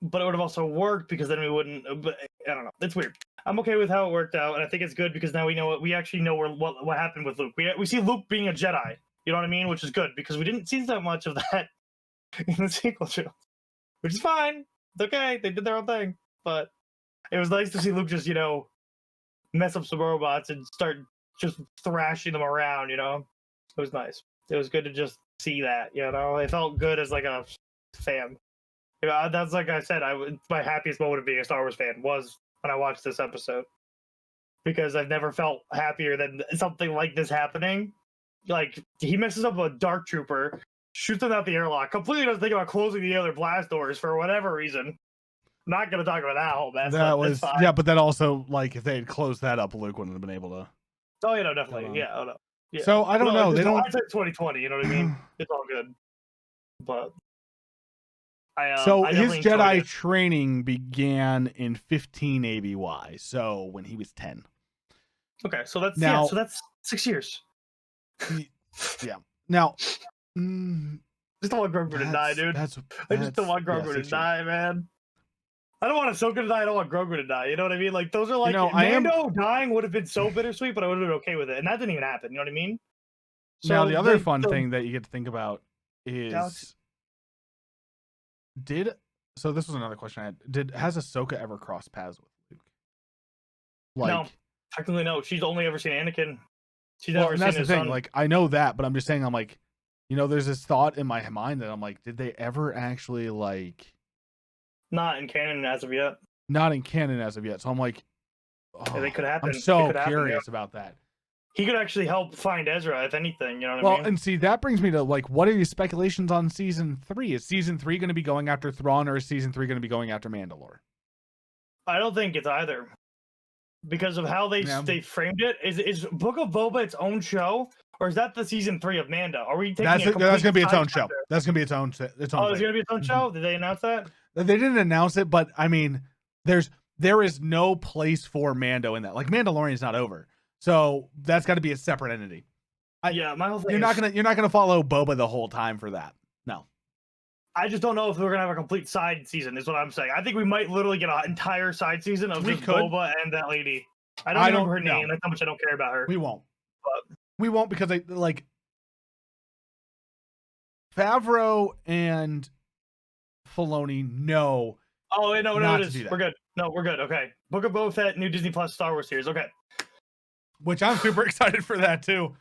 But it would have also worked because then we wouldn't. But I don't know. It's weird. I'm okay with how it worked out, and I think it's good because now we actually know what happened with Luke. We see Luke being a Jedi. You know what I mean? Which is good because we didn't see that much of that in the sequel trilogy. Which is fine. It's okay. They did their own thing. But it was nice to see Luke just, mess up some robots and start just thrashing them around, It was nice. It was good to just see that, It felt good as a fan. That's like I said, my happiest moment of being a Star Wars fan was when I watched this episode. Because I've never felt happier than something like this happening. Like, he messes up a Dark Trooper, shoots them out the airlock, completely doesn't think about closing the other blast doors for whatever reason. Not going to talk about that whole mess. But then also, if they had closed that up, Luke wouldn't have been able to. Oh, definitely. Yeah, oh, no. Yeah. So, I don't know. They don't. I said 2020, you know what I mean? It's all good. But So I his definitely enjoyed Jedi it. training began in 15 ABY, so when he was 10. Okay, so that's Now- so that's 6 years. Yeah. Now, Just don't want Grogu to die, dude. I just don't want Grogu to 6 years. die, man. I don't want Ahsoka to die. I don't want Grogu to die. You know what I mean? Like those are like I Mando dying would have been so bittersweet, but I would have been okay with it, and that didn't even happen. You know what I mean? Now the other fun thing that you get to think about is so this was another question I had. Has Ahsoka ever crossed paths with Luke? No, technically no. She's only ever seen Anakin. She's never seen his son. Like I know that, but I'm just saying, I'm like, there's this thought in my mind that I'm like, did they ever actually like? Not in canon as of yet. Not in canon as of yet. So I'm like, yeah, they could happen. I'm so curious about that. He could actually help find Ezra, if anything. You know what I mean? Well, and see, that brings me to like, what are your speculations on season 3? Is season 3 going to be going after Thrawn, or is season 3 going to be going after Mandalore? I don't think it's either, because of how they framed it. Is Book of Boba its own show, or is that the season 3 of Mando? Are we taking that's going to be its own show? That's going to be its own. Oh, it's going to be its own show. Did they announce that? They didn't announce it, but I mean, there is no place for Mando in that. Like Mandalorian is not over, so that's got to be a separate entity. My whole thing. You're not gonna follow Boba the whole time for that. No. I just don't know if we're gonna have a complete side season. Is what I'm saying. I think we might literally get an entire side season of just Boba and that lady. I don't know her name. That's how much I don't care about her. We won't. But we won't because I like Favreau and Filoni know. Oh no, it is. We're good. No, we're good. Okay. Book of Boba Fett, new Disney Plus Star Wars series. Okay. Which I'm super excited for that too.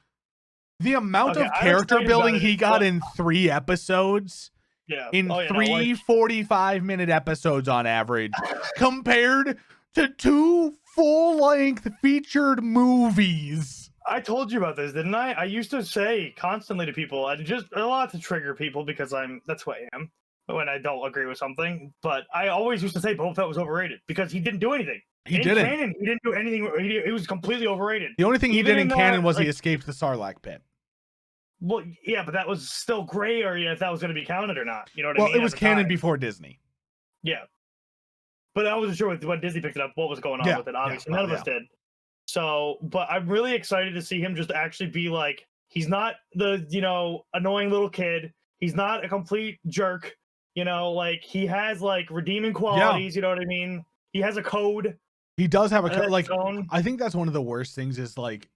The amount of character building he got in 3 episodes. Yeah. In 3 45-minute episodes on average, compared to 2 full-length featured movies. I told you about this, didn't I? I used to say constantly to people, and just a lot to trigger people because that's who I am when I don't agree with something. But I always used to say Boba Fett was overrated because he didn't do anything. He didn't. Canon, he didn't do anything. He was completely overrated. The only thing he did in canon was he escaped the Sarlacc pit. Well, yeah, but that was still gray area if that was going to be counted or not. You know what I mean? Well, it was canon before Disney. Yeah. But I wasn't sure when Disney picked it up what was going on with it. Obviously, none of us did. So, but I'm really excited to see him just actually be like, he's not the, annoying little kid. He's not a complete jerk. Like he has like redeeming qualities. You know what I mean? He has a code. He does have a code. Like, I think that's one of the worst things is like,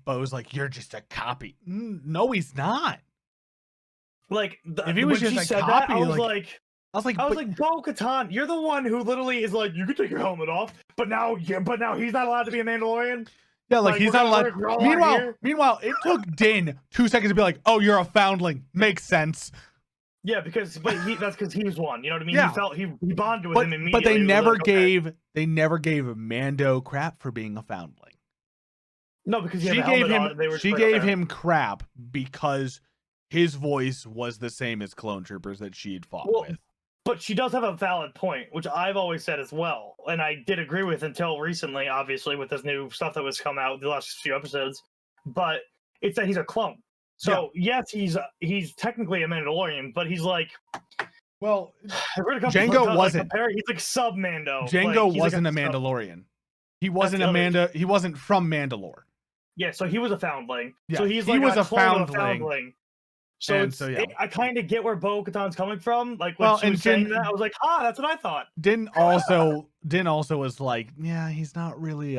Bo's like, you're just a copy. No, he's not. Like, if he was just a copy, I was like, Bo-Katan, you're the one who literally is like, you can take your helmet off, but now he's not allowed to be a Mandalorian. Yeah, like he's not allowed. Meanwhile, it took Din 2 seconds to be like, oh, you're a foundling. Makes sense. Yeah, that's because he was one. You know what I mean? Yeah. He bonded with him immediately. But they never gave Mando crap for being a foundling. No, because she gave him crap because his voice was the same as clone troopers that she'd fought with. But she does have a valid point, which I've always said as well, and I did agree with until recently, obviously, with this new stuff that was come out the last few episodes. But it's that he's a clone. So yes, he's technically a Mandalorian, but he's like, well, Jango wasn't. He's like sub Mando. Jango wasn't a Mandalorian. He wasn't He wasn't from Mandalore. Yeah, so he was a foundling. Yeah, so he was a foundling. So I kind of get where Bo-Katan's coming from. Like when she was saying that, I was like, that's what I thought. Din also was like, yeah, he's not really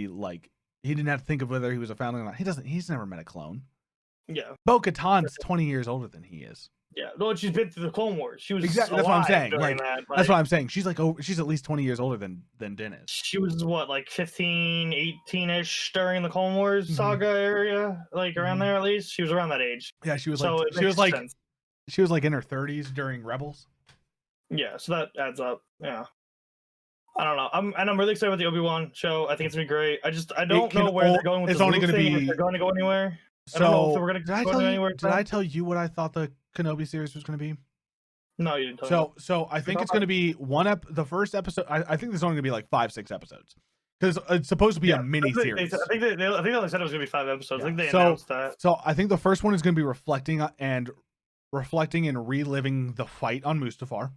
like, he didn't have to think of whether he was a foundling or not. He's never met a clone. Yeah. Bo-Katan's 20 years older than he is. Yeah, no, she's been through the Clone Wars. She was exactly. That's what I'm saying. Like, that's what I'm saying. She's like, she's at least 20 years older than Din is. She was what, like 15, 18-ish during the Clone Wars saga area, like around there at least. She was around that age. Yeah, she was like in her 30s during Rebels. Yeah, so that adds up. Yeah. I don't know. I'm really excited about the Obi-Wan show. I think it's gonna be great. I don't know where they're going with this. It's only gonna be. If they're going to go anywhere. So, I don't know if we're gonna go anywhere. Did I tell you what I thought the Kenobi series was going to be? No, you didn't tell me. So I think it's going to be the first episode. I think there's only going to be like 5-6 episodes because it's supposed to be a mini series. I think they said it was going to be 5 episodes. Yeah. I think they announced that. So I think the first one is going to be reflecting reflecting and reliving the fight on Mustafar.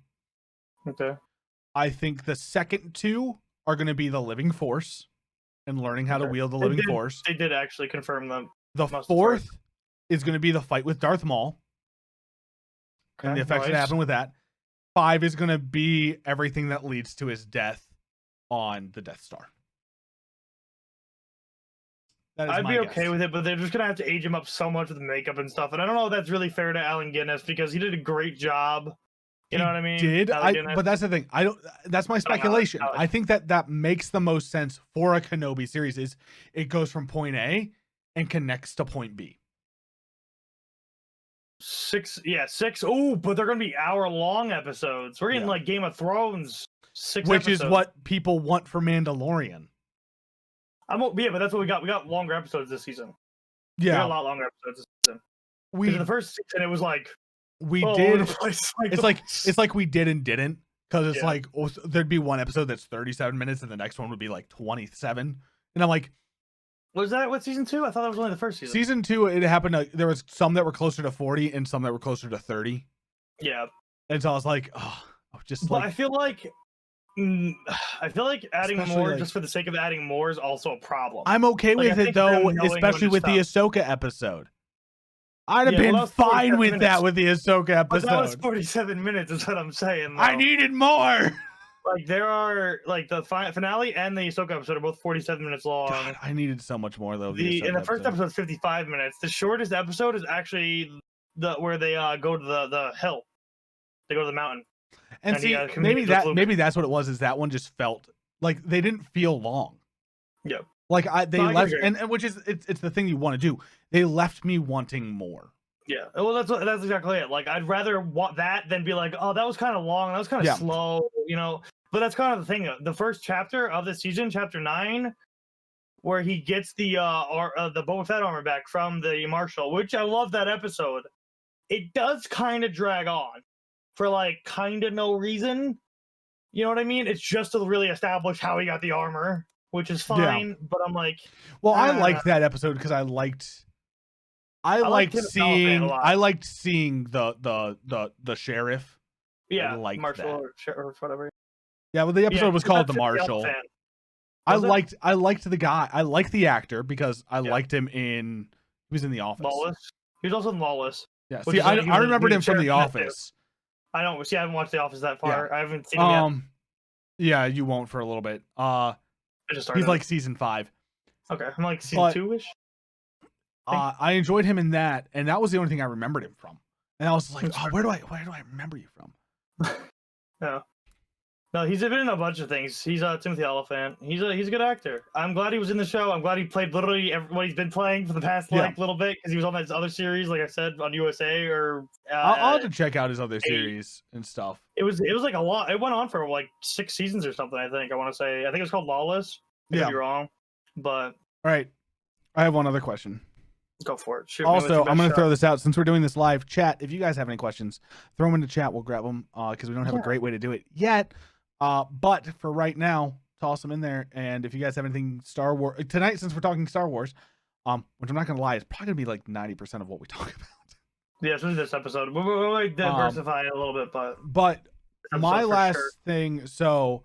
Okay. I think the second two are going to be the living force and learning how to wield the living force. They did actually confirm them. The fourth is going to be the fight with Darth Maul and the effects that happen with that. 5 is going to be everything that leads to his death on the Death Star. I'd be okay with it, but they're just going to have to age him up so much with the makeup and stuff. And I don't know if that's really fair to Allen Guinness because he did a great job. You know what I mean? But that's the thing. That's my speculation. I think that makes the most sense for a Kenobi series is it goes from point A and connects to point B. 6. Oh, but they're going to be hour-long episodes. We're getting like Game of Thrones 6 which episodes. Is what people want for Mandalorian. But that's what we got. We got longer episodes this season. Yeah. We got a lot longer episodes this season. The first season, it was like... We did. It's like we did and didn't, because it's like there'd be one episode that's 37 minutes and the next one would be like 27, and I'm like, was that what season 2? I thought that was only the first season. Season 2, it happened. There was some that were closer to 40 and some that were closer to 30. Yeah, and so I was like, But I feel like adding more just for the sake of adding more is also a problem. I'm okay with it though, especially with the Ahsoka episode. I'd have been fine with that with the Ahsoka episode. But that was 47 minutes, is what I'm saying. Though. I needed more. Like there are the finale and the Ahsoka episode are both 47 minutes long. God, I needed so much more though. The first episode is 55 minutes. The shortest episode is actually where they go to the hill. They go to the mountain. And see, maybe that's what it was. Is that one just felt like they didn't feel long. Yeah. Like they left, and which is it's the thing you want to do. They left me wanting more. Yeah, well, that's exactly it. Like I'd rather want that than be like, oh, that was kind of long, that was kind of slow, you know. But that's kind of the thing. The first chapter of the season, chapter 9, where he gets the Boba Fett armor back from the Marshal, which I love that episode. It does kind of drag on for like kind of no reason. You know what I mean? It's just to really establish how he got the armor. Which is fine, but I'm like, well, I liked that episode because I liked seeing the sheriff. Yeah, Marshall or sheriff, whatever. Yeah, well, the episode was called The Marshal. I liked the guy. I liked the actor because I liked him he was in The Office. Lawless. He was also in Lawless. Yeah, see, I remembered him from The Office. I don't see. I haven't watched The Office that far. Yeah. I haven't seen him yet. Yeah, you won't for a little bit. He's like season 5. Okay, I'm like season 2-ish. I enjoyed him in that, and that was the only thing I remembered him from. And I was like, where do I remember you from? No, he's been in a bunch of things. He's Timothy Oliphant. He's a good actor. I'm glad he was in the show. I'm glad he played literally what he's been playing for the past little bit because he was on that other series, like I said, on USA or. I'll have to check out his other series and stuff. It was like a lot. It went on for like 6 seasons or something. I think I want to say. I think it was called Lawless. I could be wrong, but. All right, I have one other question. Go for it. Also, I'm going to throw this out since we're doing this live. Chat, if you guys have any questions, throw them in the chat. We'll grab them because we don't have a great way to do it yet. But for right now, toss them in there. And if you guys have anything Star Wars tonight, since we're talking Star Wars, which I'm not going to lie, it's probably going to be like 90% of what we talk about. Yeah, especially this episode. We're diversifying a little bit, but my last thing. So,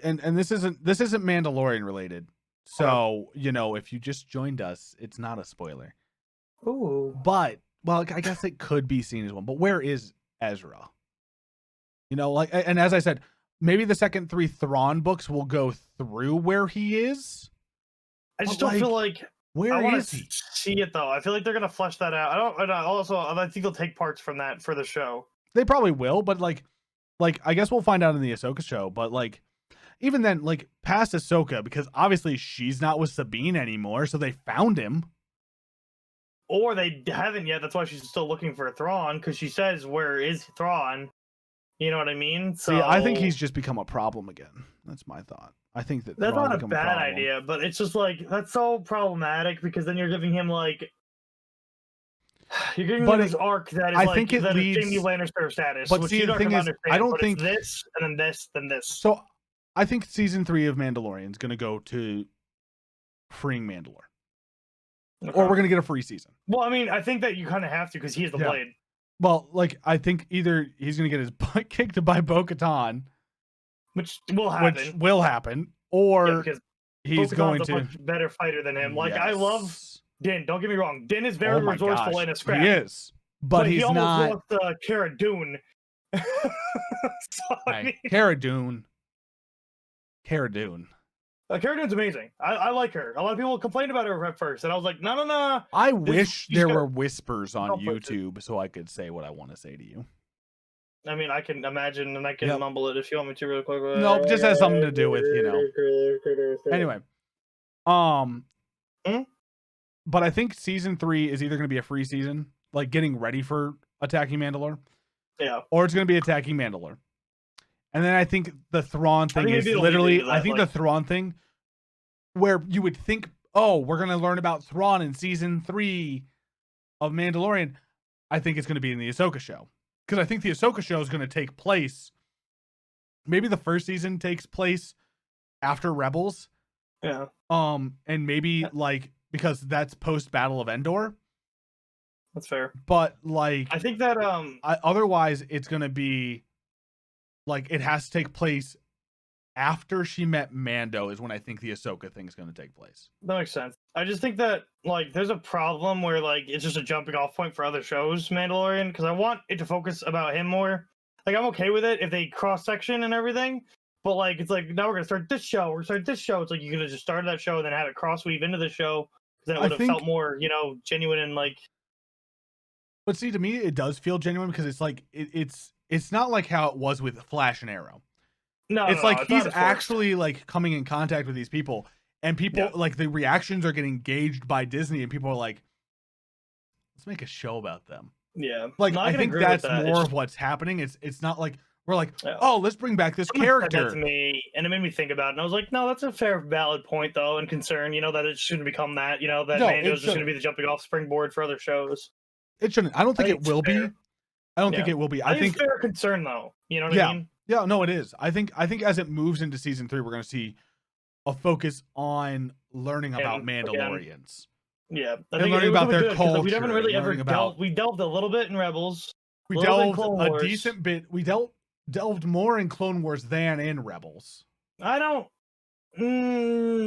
and this isn't Mandalorian related. So, if you just joined us, it's not a spoiler. Ooh. But, well, I guess it could be seen as one. But where is Ezra? And as I said, maybe the second 3 Thrawn books will go through where he is. I just don't feel like where is he? See it though. I feel like they're gonna flesh that out. I think they'll take parts from that for the show. They probably will, but like I guess we'll find out in the Ahsoka show. But even then, past Ahsoka, because obviously she's not with Sabine anymore, so they found him. Or they haven't yet. That's why she's still looking for Thrawn, because she says, "Where is Thrawn?" You know what I mean? So see, I think he's just become a problem again. That's my thought. I think that's not a bad idea, but it's just that's so problematic because then you're giving him this arc that is Jamie Lannister status. But see, the thing is, I don't think this and then this, then this. So I think season 3 of Mandalorian is going to go to freeing Mandalore. or we're gonna get a free season. Well, I mean, I think that you kind of have to because he is the blade. Well, like I think either he's gonna get his butt kicked by Bo-Katan, which will happen, or because he's going to a much better fighter than him. Like I love Din. Don't get me wrong. Din is very resourceful in a scrap. He is, but he's he not. Almost lost Cara Dune. Cara Dune. Cara Dune's amazing. I like her. A lot of people complained about her at first, and I was like, no. I wish there were whispers on YouTube so I could say what I want to say to you. I mean, I can imagine, and I can mumble it if you want me to real quick. No, it just has something to do with, Anyway. But I think season 3 is either going to be a free season, like getting ready for attacking Mandalore. Yeah. Or it's going to be attacking Mandalore. And then I think the Thrawn thing is literally, the Thrawn thing, where you would think, oh, we're going to learn about Thrawn in season 3 of Mandalorian. I think it's going to be in the Ahsoka show. Because I think the Ahsoka show is going to take place. Maybe the first season takes place after Rebels. Yeah. And maybe because that's post Battle of Endor. That's fair. But I think that otherwise it's going to be it has to take place after she met Mando is when I think the Ahsoka thing is going to take place. That makes sense. I just think that there's a problem where it's just a jumping off point for other shows, Mandalorian, because I want it to focus about him more. I'm okay with it if they cross section and everything, but it's now we're gonna start this show. We're gonna start this show. It's you could have just started that show and then had it cross weave into the show. Then it would have felt more, genuine and But see, to me, it does feel genuine because it's it's not like how it was with Flash and Arrow. No, it's he's actually coming in contact with these people, and people the reactions are getting gauged by Disney, and people are like, let's make a show about them. Yeah, I think that's more of what's happening. It's not we're oh, let's bring back this character. To me, and it made me think about it. And I was like, no, that's a fair, valid point though, and concern. That it shouldn't become that. That Mando's just going to be the jumping off springboard for other shows. It shouldn't. I don't think it will be. I don't think it will be. I think it's fair concern though. You know what I mean? Yeah, no, it is. I think as it moves into season 3, we're going to see a focus on learning about Mandalorians. Yeah, and learning about their culture. We haven't really ever we delved a little bit in Rebels. We delved a decent bit. We delved more in Clone Wars than in Rebels. I don't.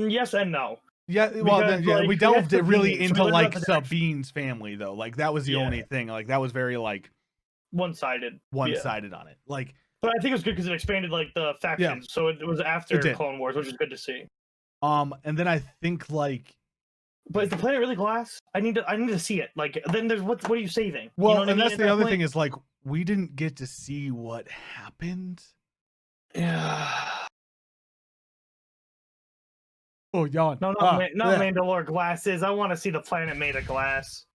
Yes and no. Yeah, well, we delved really into Sabine's family though. That was the only thing. That was very one-sided on it. But I think it was good because it expanded the factions. So it was after Clone Wars, which is good to see. And then I think But is the planet really glass? I need to see it. Then there's what are you saving? Well, and that's the other thing is we didn't get to see what happened. Yeah. Oh, yawn. No, not Mandalore glasses. I want to see the planet made of glass.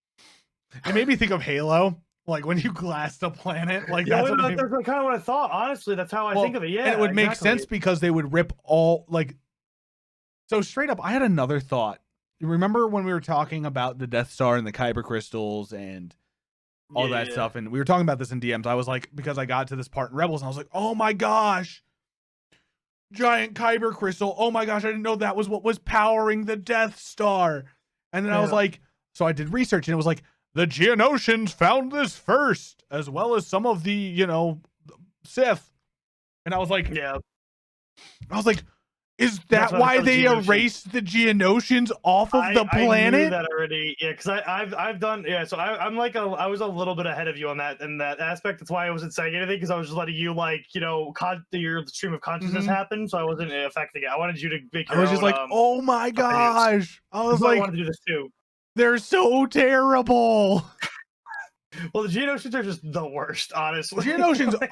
It made me think of Halo. When you glass the planet, that's kind of what I thought. Honestly, that's how I think of it. Yeah, and it would make sense because they would rip all So straight up, I had another thought. You remember when we were talking about the Death Star and the Kyber crystals and all that stuff, and we were talking about this in DMs. I was because I got to this part in Rebels, and I was like, "Oh my gosh, giant Kyber crystal! Oh my gosh, I didn't know that was what was powering the Death Star." And then I was so I did research, and it was the Geonosians found this first, as well as some of the, Sith. And I was is that why they erased the Geonosians off of the planet? I knew that already. Yeah, because I've done so I'm I was a little bit ahead of you on that in that aspect. That's why I wasn't saying anything because I was just letting you your stream of consciousness happen. So I wasn't affecting it. I wanted you to make your own, oh my gosh! I was I wanted to do this too. They're so terrible. Well, the Geonosians are just the worst, honestly. Geonosians,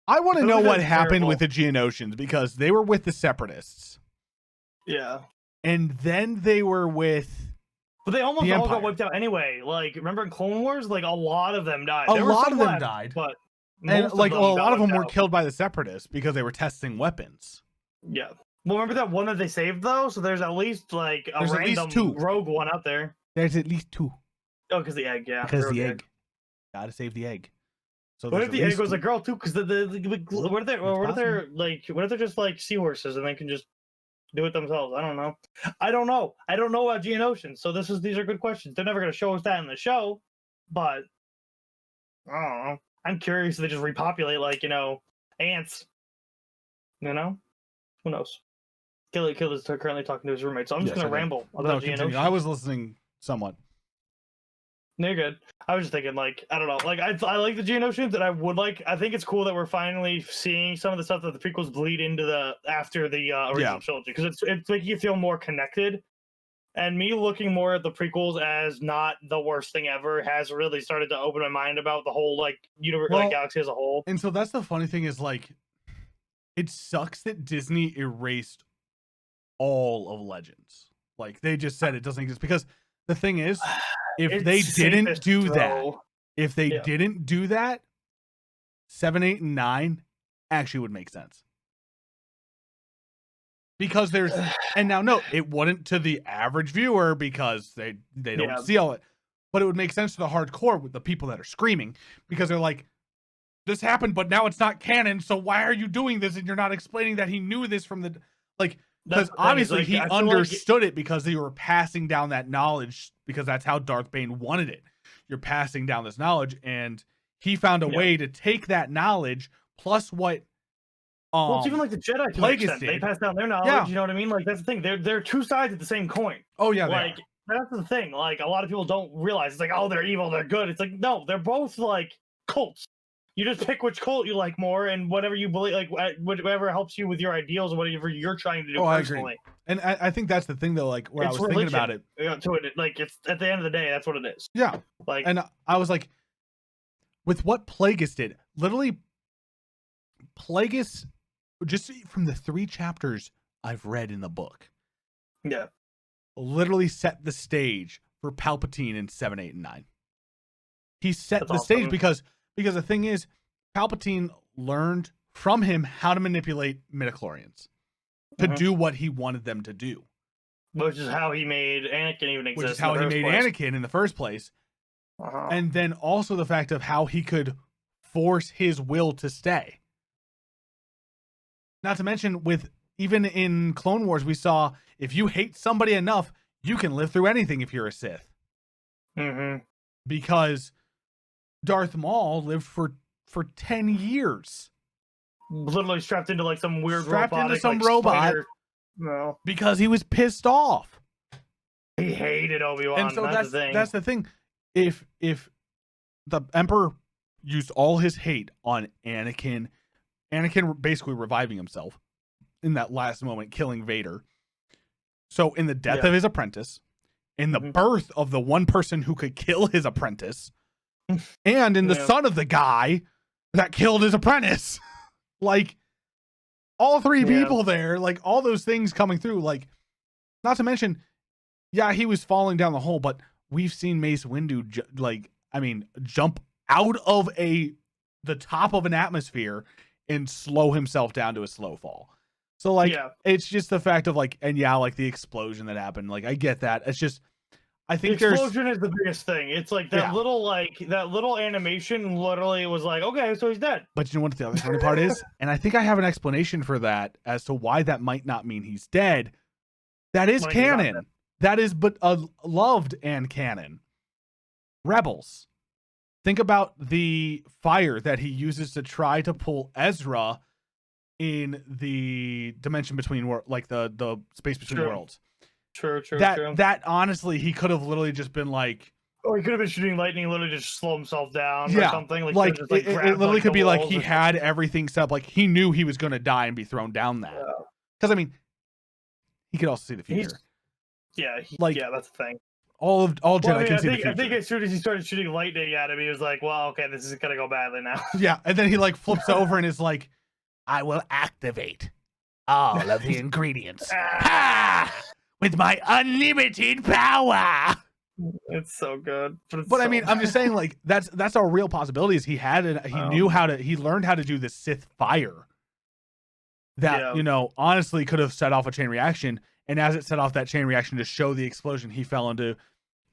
I want to know what happened with the Geonosians because they were with the Separatists. Yeah. And then they were with But they almost all got wiped out anyway. Remember in Clone Wars? A lot of them died. A lot of them died. But a lot of them were killed by the Separatists because they were testing weapons. Yeah. Well, remember that one that they saved though? So there's at least a random rogue one out there. There's at least 2. Oh, because the egg, yeah. Because the egg. Gotta save the egg. So what if the egg was a girl too? Because what if they're just seahorses and they can just do it themselves. I don't know. I don't know about Geonosians. So these are good questions. They're never going to show us that in the show, but I don't know. I'm curious if they just repopulate like ants. Who knows? Kill is currently talking to his roommate, so I'm just gonna ramble about Geonosians. I was listening somewhat. They're good. I was just thinking, like, I don't know, like I like the Geonosians, and I think it's cool that we're finally seeing some of the stuff that the prequels bleed into after the original trilogy, because it's making you feel more connected. And me looking more at the prequels as not the worst thing ever has really started to open my mind about the whole like universe, like galaxy as a whole. And so that's the funny thing is, like, it sucks that Disney erased all of Legends. Like, they just said it doesn't exist, because the thing is, if they didn't do that, 7, 8, and 9 actually would make sense. Because there's, and now no, it wouldn't to the average viewer because they don't see all it, but it would make sense to the hardcore with the people that are screaming, because they're like, this happened, but now it's not canon. So why are you doing this? And you're not explaining that he knew this from the, like, because obviously he understood it because they were passing down that knowledge, because that's how Darth Bane wanted it. You're passing down this knowledge, and he found a way to take that knowledge plus what. Well, it's even like the Jedi to an extent. They pass down their knowledge. Yeah. You know what I mean? Like, that's the thing. They're two sides of the same coin. Oh yeah, like that's the thing. Like, a lot of people don't realize it's like, oh, they're evil, they're good. It's like, no, they're both like cults. You just pick which cult you like more, and whatever you believe, like whatever helps you with your ideals, or whatever you're trying to do personally. I agree. And I think that's the thing, though. Like, where I was thinking about it, like, it's at the end of the day, that's what it is. Yeah. Like, and I was like, with what Plagueis did, literally, Plagueis, just from the 3 chapters I've read in the book, literally set the stage for Palpatine in 7, 8, and 9. He set the stage because the thing is, Palpatine learned from him how to manipulate midichlorians to do what he wanted them to do. Which is how he made Anakin even exist. Which is how he made Anakin in the first place. And then also the fact of how he could force his will to stay. Not to mention, even in Clone Wars, we saw if you hate somebody enough, you can live through anything if you're a Sith. Because Darth Maul lived for 10 years. Literally strapped into like some weird robot. Spider. No. Because he was pissed off. He hated Obi-Wan. And so that's the thing. If the Emperor used all his hate on Anakin basically reviving himself in that last moment, killing Vader. So in the death of his apprentice, in the birth of the one person who could kill his apprentice, and in the son of the guy that killed his apprentice, like, all 3 people there, like, all those things coming through, like, not to mention, he was falling down the hole, but we've seen Mace Windu jump out of the top of an atmosphere and slow himself down to a slow fall. So, like, it's just the fact of, like, and like the explosion that happened, like, I get that. It's just, I think the explosion is the biggest thing. It's like that little animation literally was like, okay, so he's dead. But you know what the other funny part is? And I think I have an explanation for that as to why that might not mean he's dead. That is canon. That is but loved and canon. Rebels. Think about the fire that he uses to try to pull Ezra in the dimension between like the space between worlds. True. That honestly, he could have literally just been like, or he could have been shooting lightning, literally just slow himself down or something. Like it literally could be like he had everything set up, like he knew he was going to die and be thrown down that. Because I mean, he could also see the future. That's the thing. All Jedi can see the future. I think as soon as he started shooting lightning at him, he was like, well, okay, this is going to go badly now. Yeah, and then he like flips over and is like, I will activate all of the ingredients. With my unlimited power. It's so good. But I mean, I'm just saying, like, that's a real possibility. Is he learned how to do the Sith fire. That, honestly could have set off a chain reaction. And as it set off that chain reaction to show the explosion, he fell into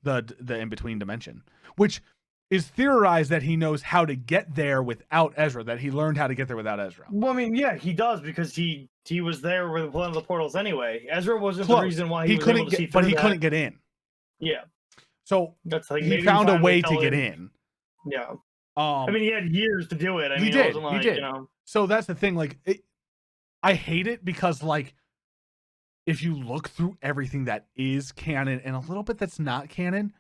the in-between dimension. Which is theorized that he knows how to get there without Ezra. That he learned how to get there without Ezra. Well, I mean, yeah, he does, because he he was there with one of the portals anyway. Ezra wasn't Close. the reason why he was couldn't able to see get, but through he that. couldn't get in. Yeah, So that's like he maybe found a finally way fell to get in. in. Yeah, I mean, he had years to do it. I mean, he it wasn't did. like, He did. you know. So that's the thing. Like, I hate it because, like, if you look through everything that is canon and a little bit that's not canon,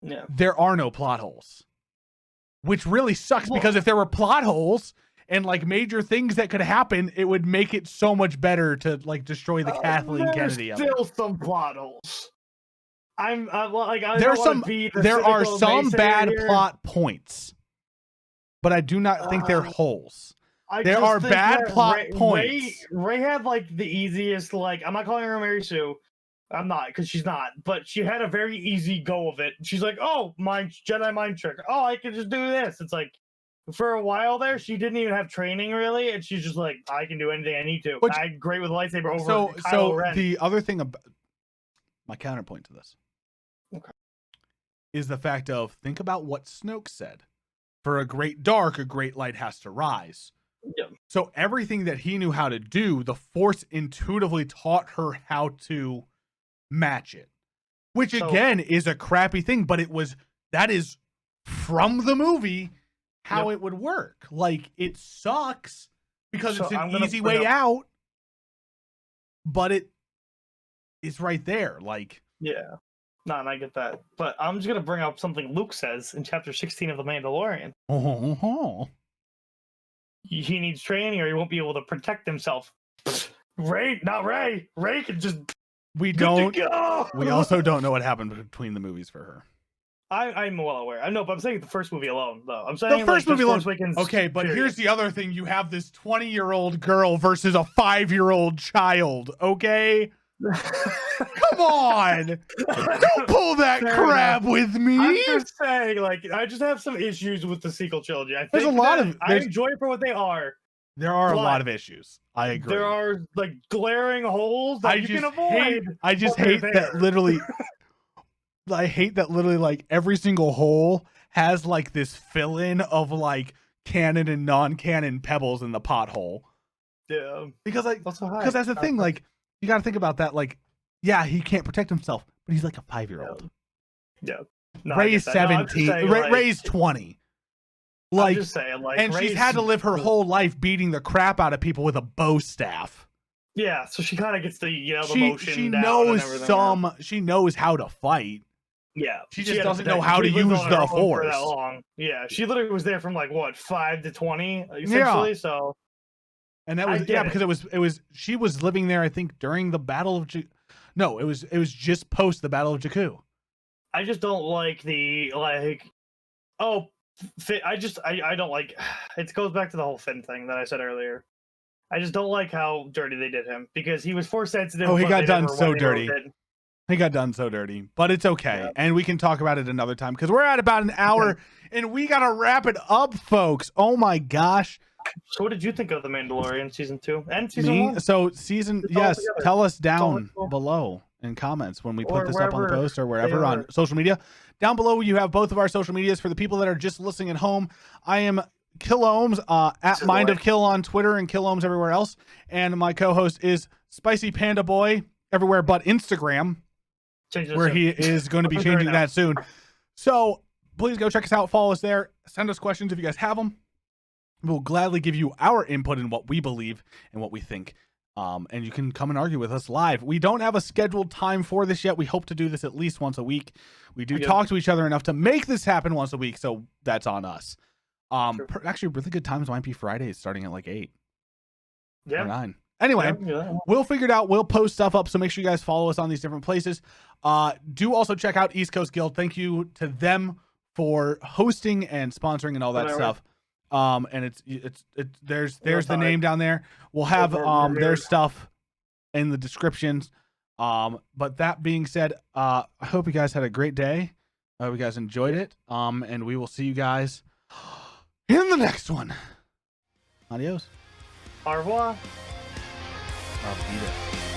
Yeah, there are no plot holes, which really sucks because if there were plot holes and like major things that could happen, it would make it so much better to like destroy the Kathleen Kennedy. There's still some plot holes. There are some bad plot points, but I do not think they're holes. There are bad plot points. Ray had like the easiest, like, I'm not calling her Mary Sue. I'm not, because she's not. But she had a very easy go of it. She's like, oh, Jedi mind trick. Oh, I can just do this. It's like, for a while there, she didn't even have training really, and she's just like, I can do anything I need to. I'm great with a lightsaber over Kylo Ren. The other thing about my counterpoint to this, is the fact of, think about what Snoke said. For a great dark, a great light has to rise. Yeah. So everything that he knew how to do, the Force intuitively taught her how to match it. Which again is a crappy thing, but that is from the movie how it would work. Like, it sucks because it's an easy way out, but it is right there. Like, yeah. No, and I get that. But I'm just going to bring up something Luke says in chapter 16 of The Mandalorian. He needs training or he won't be able to protect himself. Ray can just... We also don't know what happened between the movies for her. I'm well aware. I know, but I'm saying the first movie alone, though. I'm saying the first movie alone. Okay, but period. Here's the other thing. You have this 20-year-old girl versus a 5-year-old child, okay? Come on! Don't pull that crap with me! I'm just saying, like, I just have some issues with the sequel trilogy. I enjoy it for what they are. There are a lot of issues. I agree. There are, like, glaring holes that you can avoid. I just hate that literally... I hate that literally, like, every single hole has, like, this fill-in of, like, canon and non-canon pebbles in the pothole. Yeah. Because that's the thing, like, you gotta think about that, like, yeah, he can't protect himself, but he's like a 5-year-old. Yeah. No, Ray's 17. Ray's 20. Like, I'm just saying, like, and she's had to live her whole life beating the crap out of people with a bow staff. Yeah, so she kind of gets the, the motion she down knows and everything. She knows how to fight. Yeah. She just doesn't know how to use the Force. That long. Yeah, she literally was there from, like, what, 5 to 20, essentially, so... And that was, because it was, she was living there, I think, during the Battle of No, it was just post the Battle of Jakku. I just don't like the, like, I don't like, it goes back to the whole Finn thing that I said earlier. I just don't like how dirty they did him, because he was Force sensitive. Oh, he got done so dirty. He got done so dirty, but it's okay. Yeah. And we can talk about it another time, because we're at about an hour and we got to wrap it up, folks. Oh my gosh. So what did you think of The Mandalorian season 2 and season 1? So tell us down below in comments when we put this up on the post or wherever on social media. Down below, you have both of our social medias. For the people that are just listening at home, I am Killohms, at Mind of Kill on Twitter and Killohms everywhere else. And my co-host is Spicy Panda Boy everywhere but Instagram, where he is going to be changing that soon. So please go check us out. Follow us there. Send us questions if you guys have them. We'll gladly give you our input in what we believe and what we think. And you can come and argue with us live. We don't have a scheduled time for this yet. We hope to do this at least once a week. We do talk to each other enough to make this happen once a week, so that's on us. Actually, really good times might be Fridays starting at like 8 or 9. Anyway, we'll figure it out. We'll post stuff up, so make sure you guys follow us on these different places. Do also check out East Coast Guild. Thank you to them for hosting and sponsoring and all that stuff. And there's the name down there. We'll have their stuff in the descriptions. But that being said, I hope you guys had a great day. I hope you guys enjoyed it. And we will see you guys in the next one. Adios. Au revoir. I'll beat it.